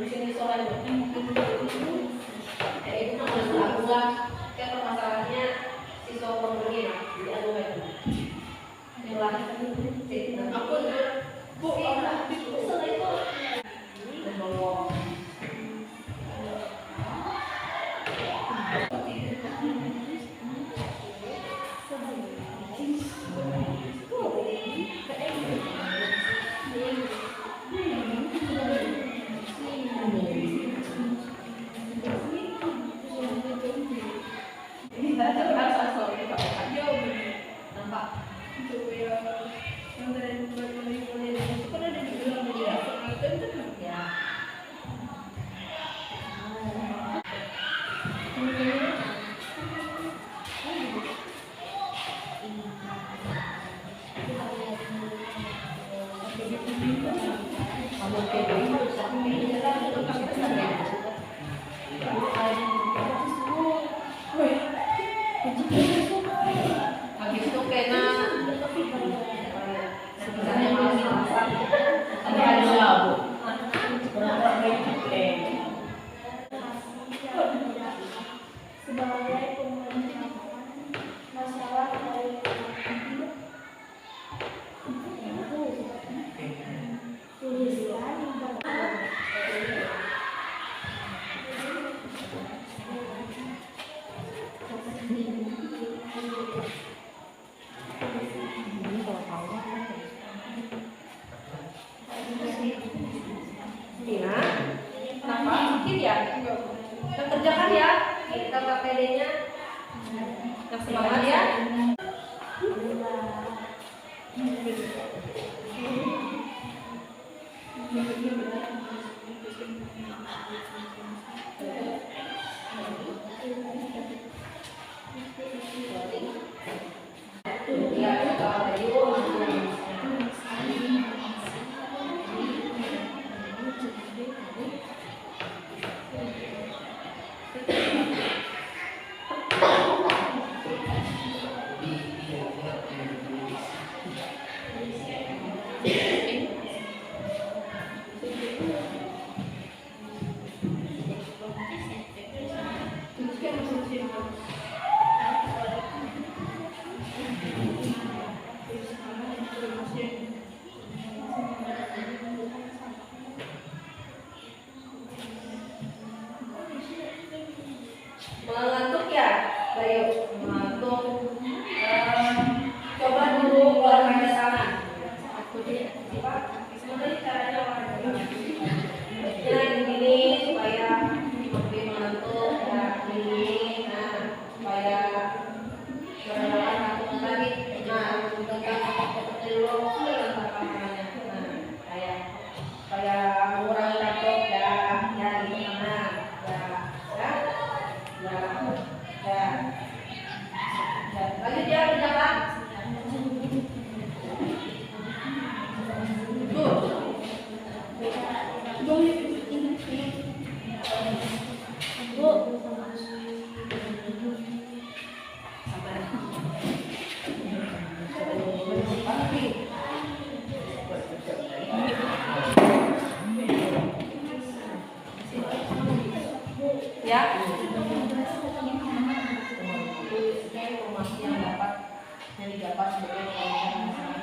sini soalnya. Habis itu kena misalnya masak tapi ada labu. Sebagai pengungkapan masalah dari tulisan Tina, kenapa? Sakit ya? Kita kerjakan ya. Kita KPD-nya. Yang semangat ya. Mengantuk ya? Bayu, mengantuk. Coba dulu olahraga tangan. Sebenarnya caranya olahraga tangan. Ya, gini supaya lebih mengantuk. Ya, gini. Nah, supaya berjalan satu tadi. Nah, tekan seperti dulu. Letakkan tangannya. Nah, supaya mengurangi kantuk ya. Ya, gitu. Nah, ya. Ya. Lanjut ya, berjalan. Ya. Informasi yang didapat sebagai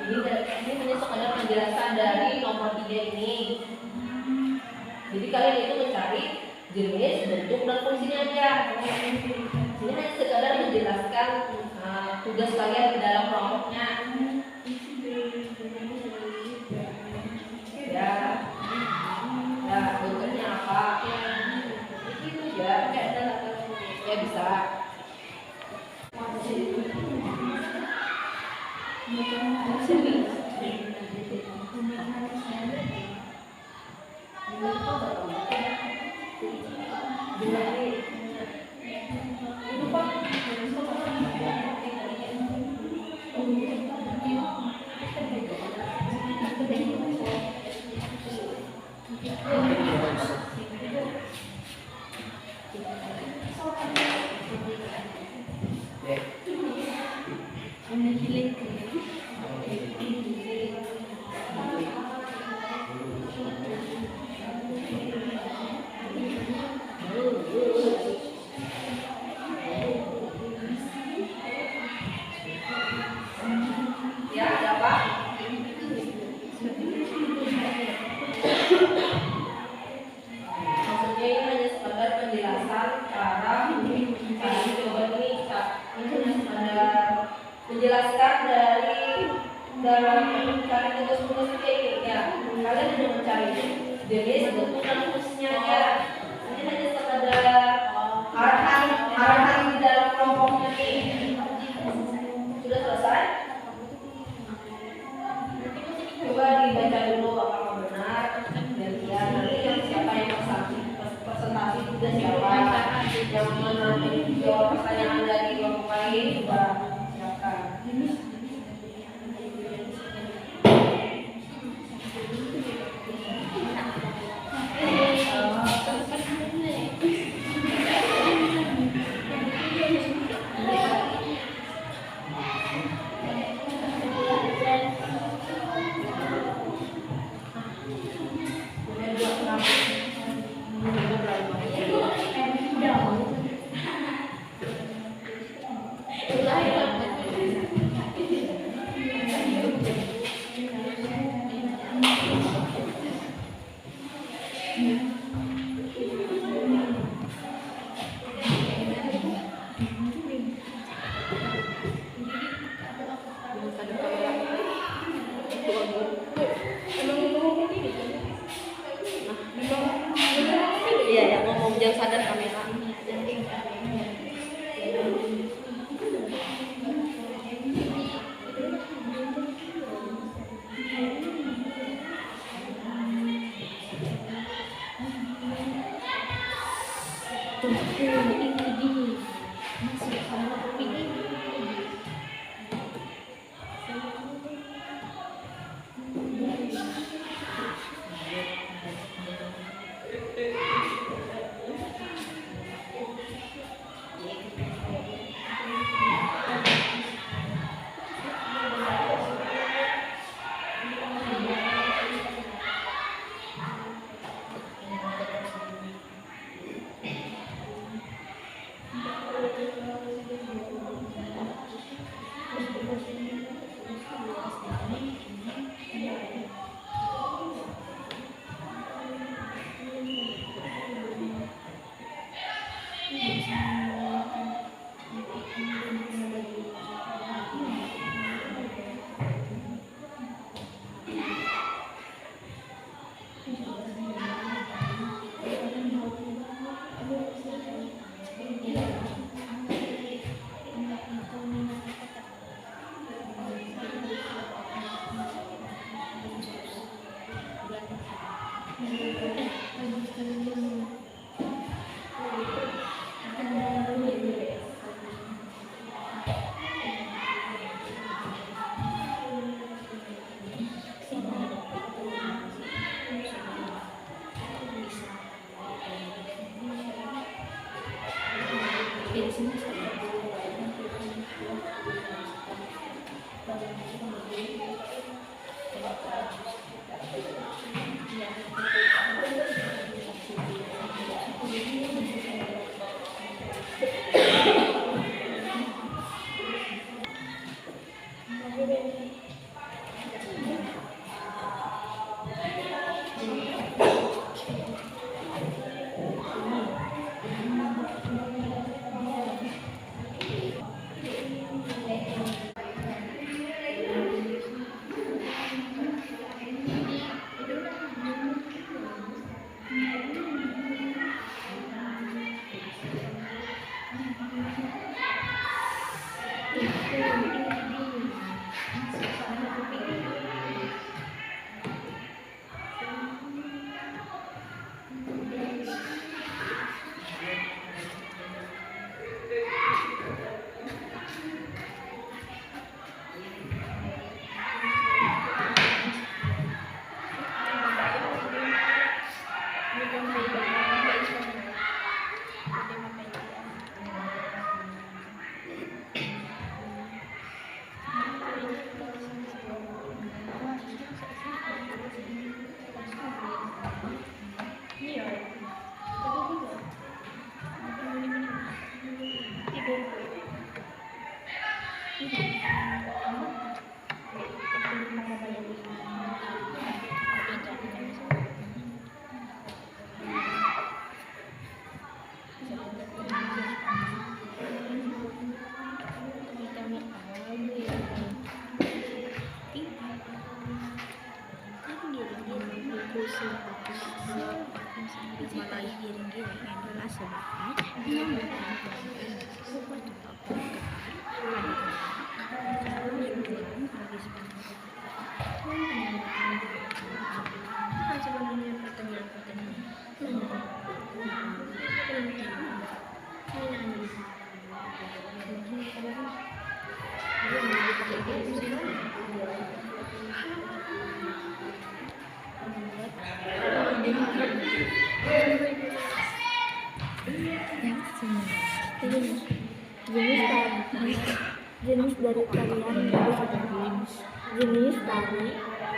ini hanya sekadar penjelasan dari nomor 3 ini. Jadi kalian itu mencari jenis, bentuk, dan fungsinya aja. Ini hanya sekadar menjelaskan tugas kalian di dalam kelompoknya. Ya, ya bentuknya apa? Itu ya, ya bisa. Ya, ada apa? Maksudnya ini hanya sekadar penjelasan cara coba ini hanya sekadar menjelaskan dari dalam mencari tugas-tugas ini ya. Kalian sudah mencari jenis, bentuk, dan fungsinya ya. Ini hanya sekadar arahan di dalam kelompoknya nih. Sudah selesai? Coba dibaca dulu apakah benar dan ya nanti yang siapa yang presentasi sudah siapa yang menjawab pertanyaan dari kelompok lain sudah silakan. Iya, yang ngomong jangan sadar kamera.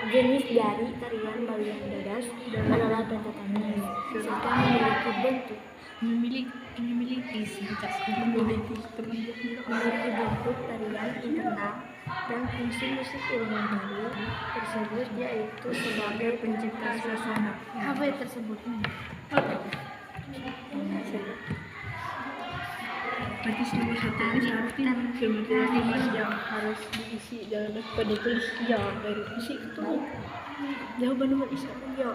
Jenis dari tarian Balian Dadas adalah pentatanian, serta memiliki bentuk memiliki bentuk tarian internal dan fungsi musik iringan tari tersebut yaitu sebagai pencipta suasana. HP tersebut. Berarti semua satu ini berarti yang harus diisi dalam pada tulis ya dari musik itu jawaban nomor isa ya.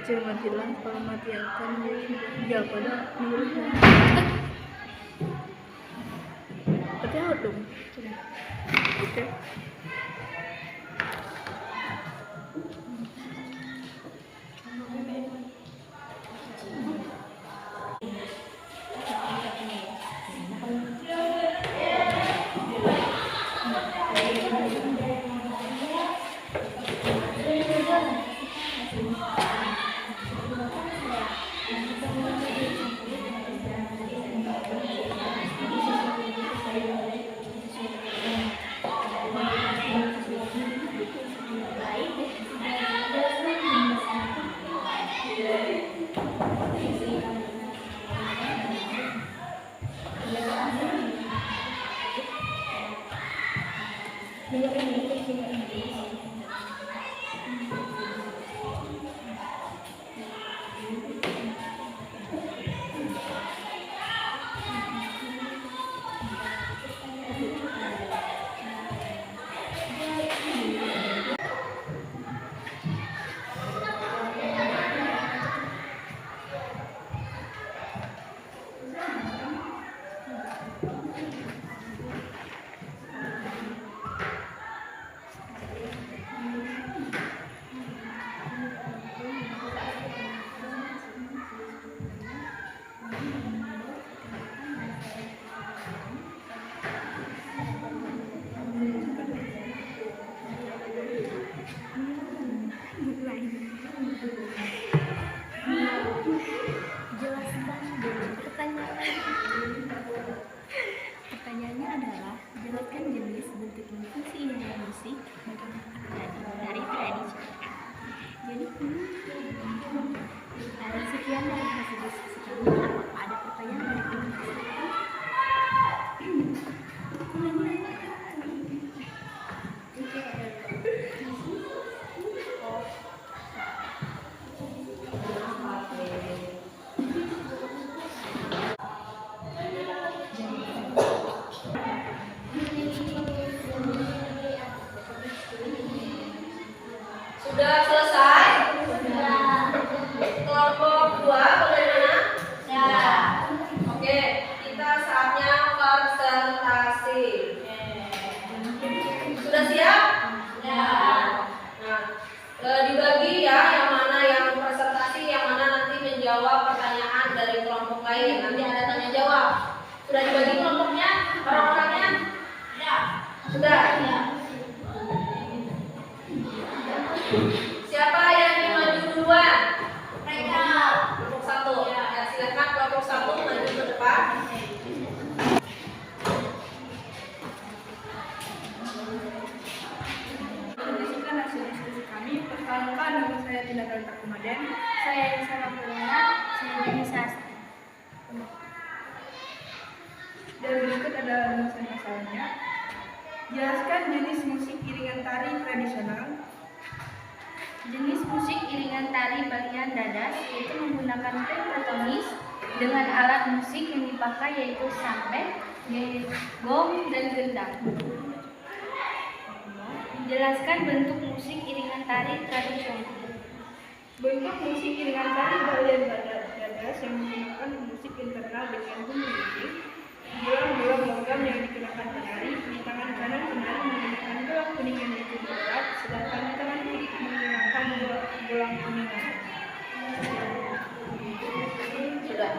Cermatilah kalau mati akan ya pada menurutnya. Berarti apa dong? Oke. Pertanyaannya adalah jelaskan jenis bentuk dan fungsi iringan musik dari tradisional. Jadi sekian dari hasil diskusi kami. Apakah ada pertanyaan dari teman-teman? Sudah selesai? Kelompok 2 bagaimana? Ya. Oke, kita saatnya presentasi. Sudah siap? Ya. Nah, dibagi ya, yang mana yang presentasi, yang mana nanti menjawab pertanyaan dari kelompok lain. Nanti ada tanya jawab. Sudah dibagi kelompoknya? Orang-orangnya? Ya. Sudah? Ya. Siapa yang ingin maju duluan? Mereka. Kelompok 1. Ya, silakan kelompok 1 maju ke depan. Berdasarkan hasil diskusi kami, perkenalkan nama saya Tina Talita Kumaden. Saya Sarah Pulena, saya bisa. Dan berikut adalah rumusan masalahnya. Jelaskan jenis musik iringan tari tradisional. Jenis musik iringan tari bagian dadas yaitu menggunakan pentatonis dengan alat musik yang dipakai yaitu sampeh, gong, dan gendang. Jelaskan bentuk musik iringan tari tradisional. Bentuk musik iringan tari bagian dadas yang menggunakan musik internal dengan memiliki gelang logam yang dikenakan penari. Di tangan kanan penari menggunakan gelang kuningan yang berat, sedangkan di tangan kiri menggunakan gelang kuningan. Sudah.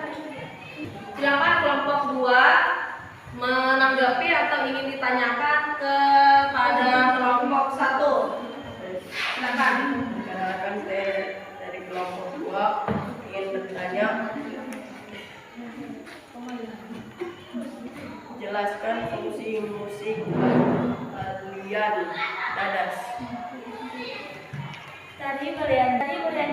Silakan kelompok 2 menanggapi atau ingin ditanyakan kepada kelompok 1. Silakan. Perkenalkan saya dari kelompok 2 ingin bertanya. Jelaskan fungsi musik bagian dadas. Tari Berian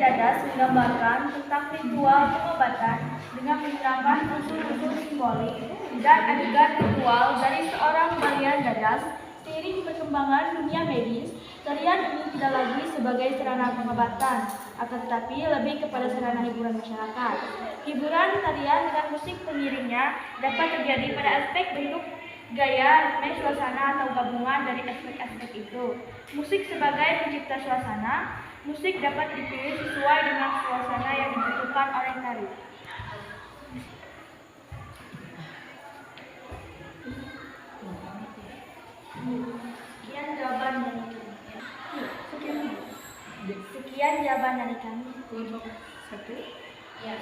Dadas menggambarkan tentang ritual pengobatan dengan menggunakan unsur-unsur simbolik dan adegan ritual dari seorang Berian Dadas. Seiring perkembangan dunia medis, tarian ini tidak lagi sebagai sarana pengobatan, akan tetapi lebih kepada sarana hiburan masyarakat. Hiburan tarian dengan musik pengiringnya dapat terjadi pada aspek bentuk, gaya, ritme, suasana, atau gabungan dari aspek-aspek itu. Musik sebagai pencipta suasana, musik dapat dipilih sesuai dengan suasana yang dibutuhkan oleh tari. Sekian jawaban dari kami. Satu. Ya.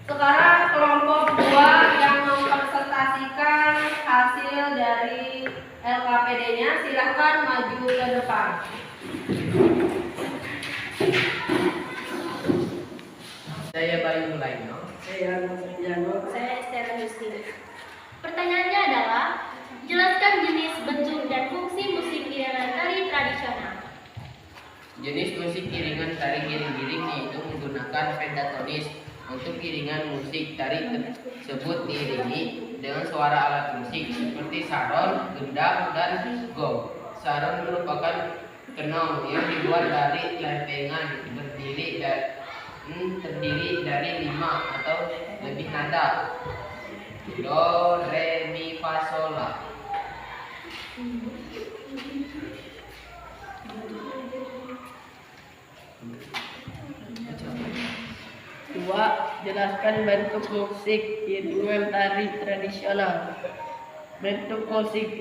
Sekarang kelompok 2 yang mempresentasikan hasil dari LKPD-nya, silahkan maju ke depan. Saya Bayu Mulaino. Saya Esther Agustin. Pertanyaannya adalah, jelaskan jenis, bentuk, dan fungsi musik iringan tari tradisional. Jenis musik iringan tari giring-giring yaitu menggunakan pentatonis. Untuk iringan musik tari tersebut diiringi dengan suara alat musik seperti saron, gendang, dan gong. Saron merupakan kenong yang dibuat dari lempengan terdiri dari 5 atau lebih nada. Do, re, mi, fa, sol, la. Dua, jelaskan bentuk musik iringan tari tradisional. Bentuk musik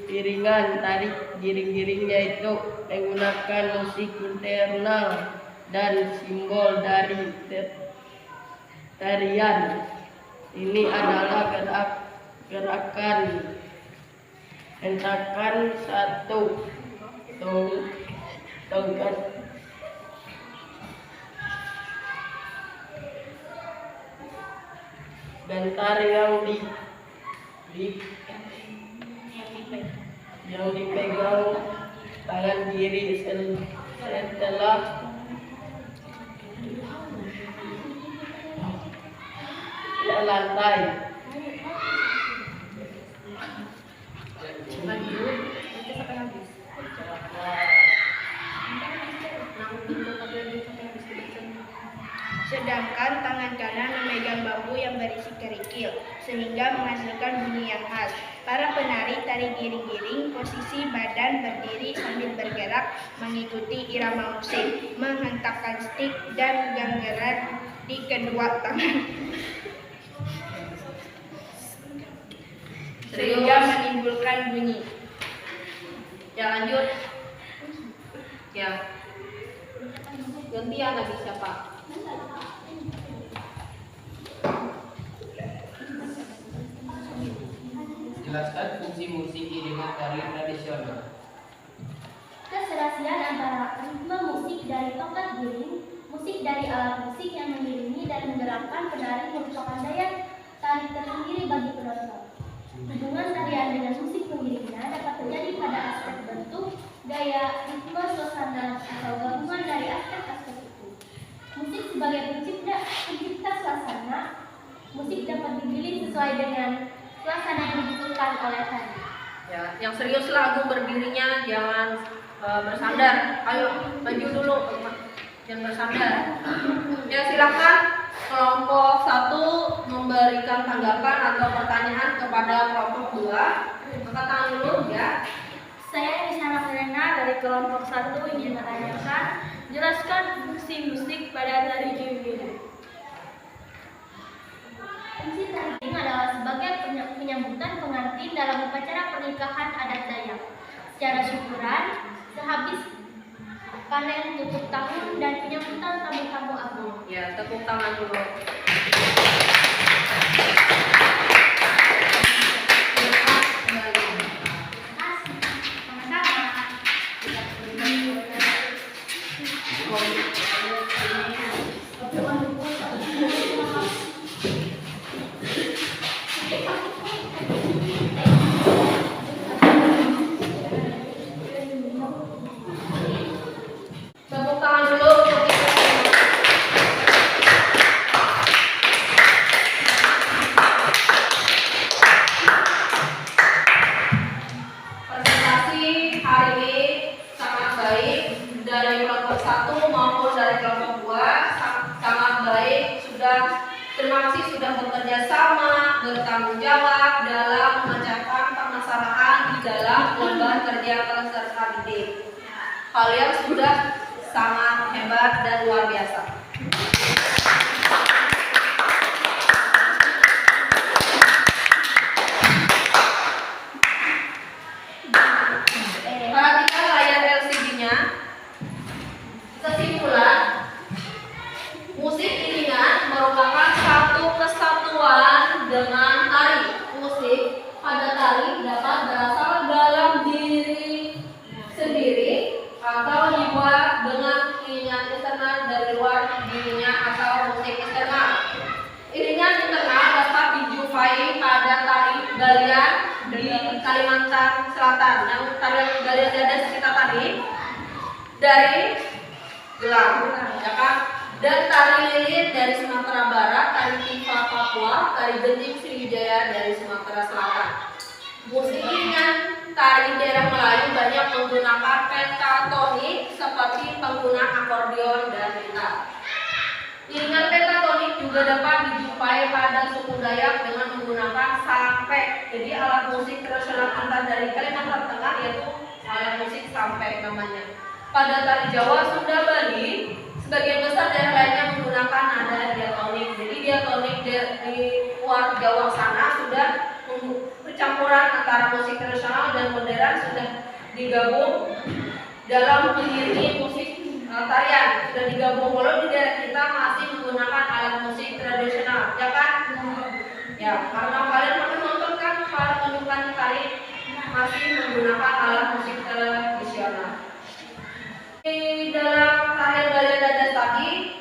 iringan tari giring-giring yaitu menggunakan musik internal dan simbol dari tarian. Ini adalah gerakan hentakan satu tongkat dan tari yang dipegang tangan kiri setelah lantai. Sedangkan tangan kanan memegang bambu yang berisi kerikil, sehingga menghasilkan bunyi yang khas. Para penari tari giring-giring posisi badan berdiri sambil bergerak mengikuti irama musik, menghentakkan stik dan ganggeran di kedua tangan, sehingga menimbulkan bunyi. Ya, lanjut. Ya. Gantian lagi siapa? Jelaskan fungsi musik iringan tari tradisional. Keserasian antara ritme musik dari tongkat giring, musik dari alat musik yang mengiringi dan menggerakkan penari merupakan daya tarik tersendiri bagi penonton. Hubungan tarian dengan musik pengiringnya dapat terjadi pada aspek bentuk, gaya, ritme, suasana, atau gabungan dari aspek-aspek itu. Musik sebagai pencipta suasana, musik dapat dipilih sesuai dengan suasana yang dibutuhkan oleh tari. Ya, yang serius lagu berdirinya jangan bersandar. Ayo maju dulu, jangan bersandar. Ya, silakan kelompok 1 memberikan tanggapan atau pertanyaan kepada kelompok 2. Angkat tangan dulu ya. Saya Isana Serena dari kelompok 1 ingin menanyakan, jelaskan fungsi musik pada tari giring-giring. Fungsi tari giring adalah sebagai penyambutan pengantin dalam upacara pernikahan adat Dayak. Secara syukuran, sehabis panen tutup tahun dan penyambutan tamu-tamu agung. Ya, tepuk tangan dulu. Tepuk tangan dulu untuk kita semua. Presentasi hari ini sangat baik dari kelompok 1 maupun dari kelompok 2 sangat baik. Terima kasih sudah bekerja sama, bertanggung jawab dalam memecahkan permasalahan di dalam lomba kerja peserta didik. Kalian sudah sangat hebat dan luar biasa. Perhatikan layar LCD-nya. Kesimpulan, musik iringan merupakan satu kesatuan dengan tari. Musik pada tari dapat berasal dalam diri sendiri atau dibuat dengan iringan internal dari luar dirinya atau musik eksternal. Iringan internal dapat dijumpai pada tari Galian di Kalimantan Selatan, yang tarian Galian Dadas kita tadi dari Gelang, ya kan? Dan tari lilin dari Sumatera Barat, tari Tifa Papua, tari genting Sriwijaya dari Sumatera Selatan. Musik iringan tari daerah Melayu banyak menggunakan pentatonik seperti penggunaan akordeon dan gitar. Iringan pentatonik juga dapat dijumpai pada suku Dayak dengan menggunakan sampek. Jadi alat musik tradisional kita dari Kalimantan Tengah yaitu alat musik sampek namanya. Pada tari Jawa, Sunda, Bali, sebagian besar daerah lainnya menggunakan nada diatonik. Jadi diatonik di luar Jawa sana sudah percampuran antara musik tradisional dan modern sudah digabung dalam mengiringi musik tarian, sudah digabung. Walau di daerah kita masih menggunakan alat musik tradisional, ya kan? Ya, karena kalian pernah nonton kan para penunjukan tari masih menggunakan alat musik tradisional. Di dalam tarian Galian Dadas tadi,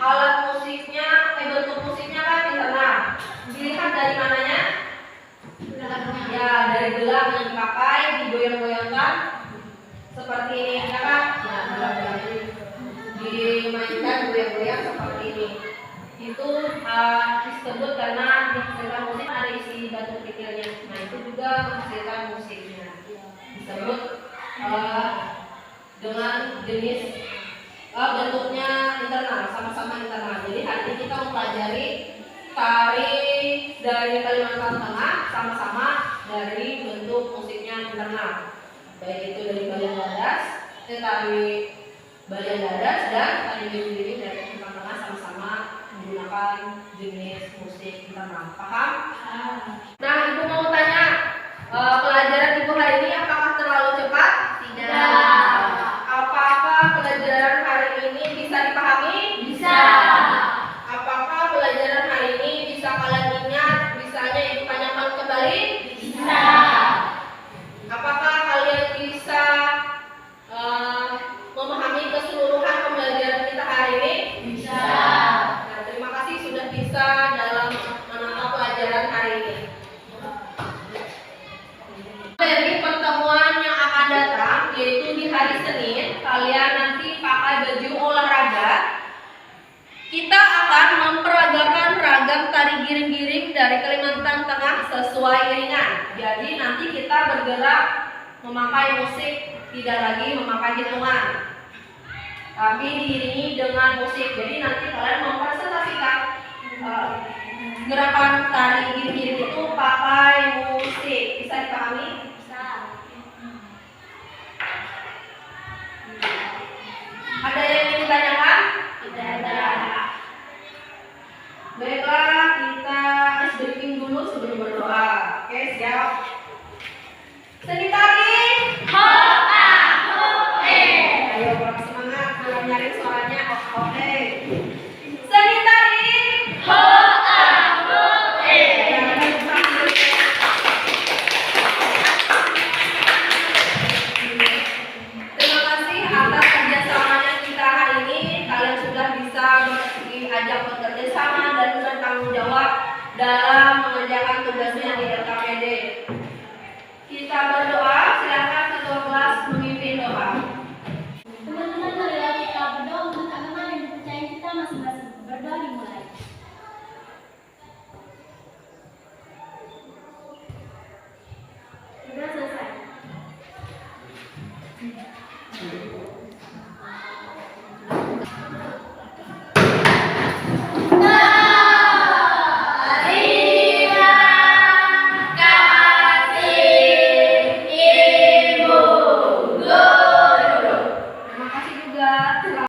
alat musiknya, bentuk musiknya kan internal. Dilihat dari mananya? Ya, dari gelang yang dipakai, digoyang-goyangkan seperti ini, ya kan? Ya, gelang dimainkan goyang-goyang seperti ini. Itu disebut karena dihasilkan musik ada isi batu kerikilnya. Nah, itu juga menghasilkan musiknya. Disebut dengan jenis bentuknya internal, sama-sama internal. Jadi hari ini kita mempelajari tari dari Kalimantan Tengah, sama-sama dari bentuk musiknya internal. Baik itu dari Balian Dadas, tari Balian Dadas dan tari diri dari Kalimantan Tengah sama-sama menggunakan jenis musik internal. Paham? Nah, Ibu mau tanya, pelajaran Ibu hari ini apakah terlalu cepat? Tidak. Apakah pelajaran hari ini bisa dipahami? Bisa. Apakah pelajaran hari ini bisa kalian ingat? Bisanya Ibu tanyakan kembali? Bisa. Apakah kalian bisa memahami keseluruhan pembelajaran kita hari ini? Bisa. Nah, terima kasih sudah bisa dalam menangkap pelajaran hari ini. Dari pertemuan yang akan datang, yaitu di hari Senin, kalian nanti pakai baju olahraga. Kita akan memperagakan ragam tari giring-giring dari Kalimantan Tengah sesuai iringan. Jadi nanti kita bergerak memakai musik, tidak lagi memakai hitungan, tapi diiringi dengan musik. Jadi nanti kalian mempresentasikan gerakan tari giring-giring itu pakai musik. Bisa dipahami? Ada yang ingin ditanyakan? Tidak ada. Baiklah, kita ice breaking dulu sebelum berdoa. Oke, siap? Seni tari. Hoa, hoe. Ayo, kurang semangat. Belum nyari suaranya. Oke. Seni tari. Hoa, hoe. Terima kasih atas kerjasamanya kita hari ini. Kalian sudah bisa diajak bekerja sama dan bertanggung jawab dalam mengerjakan tugasnya di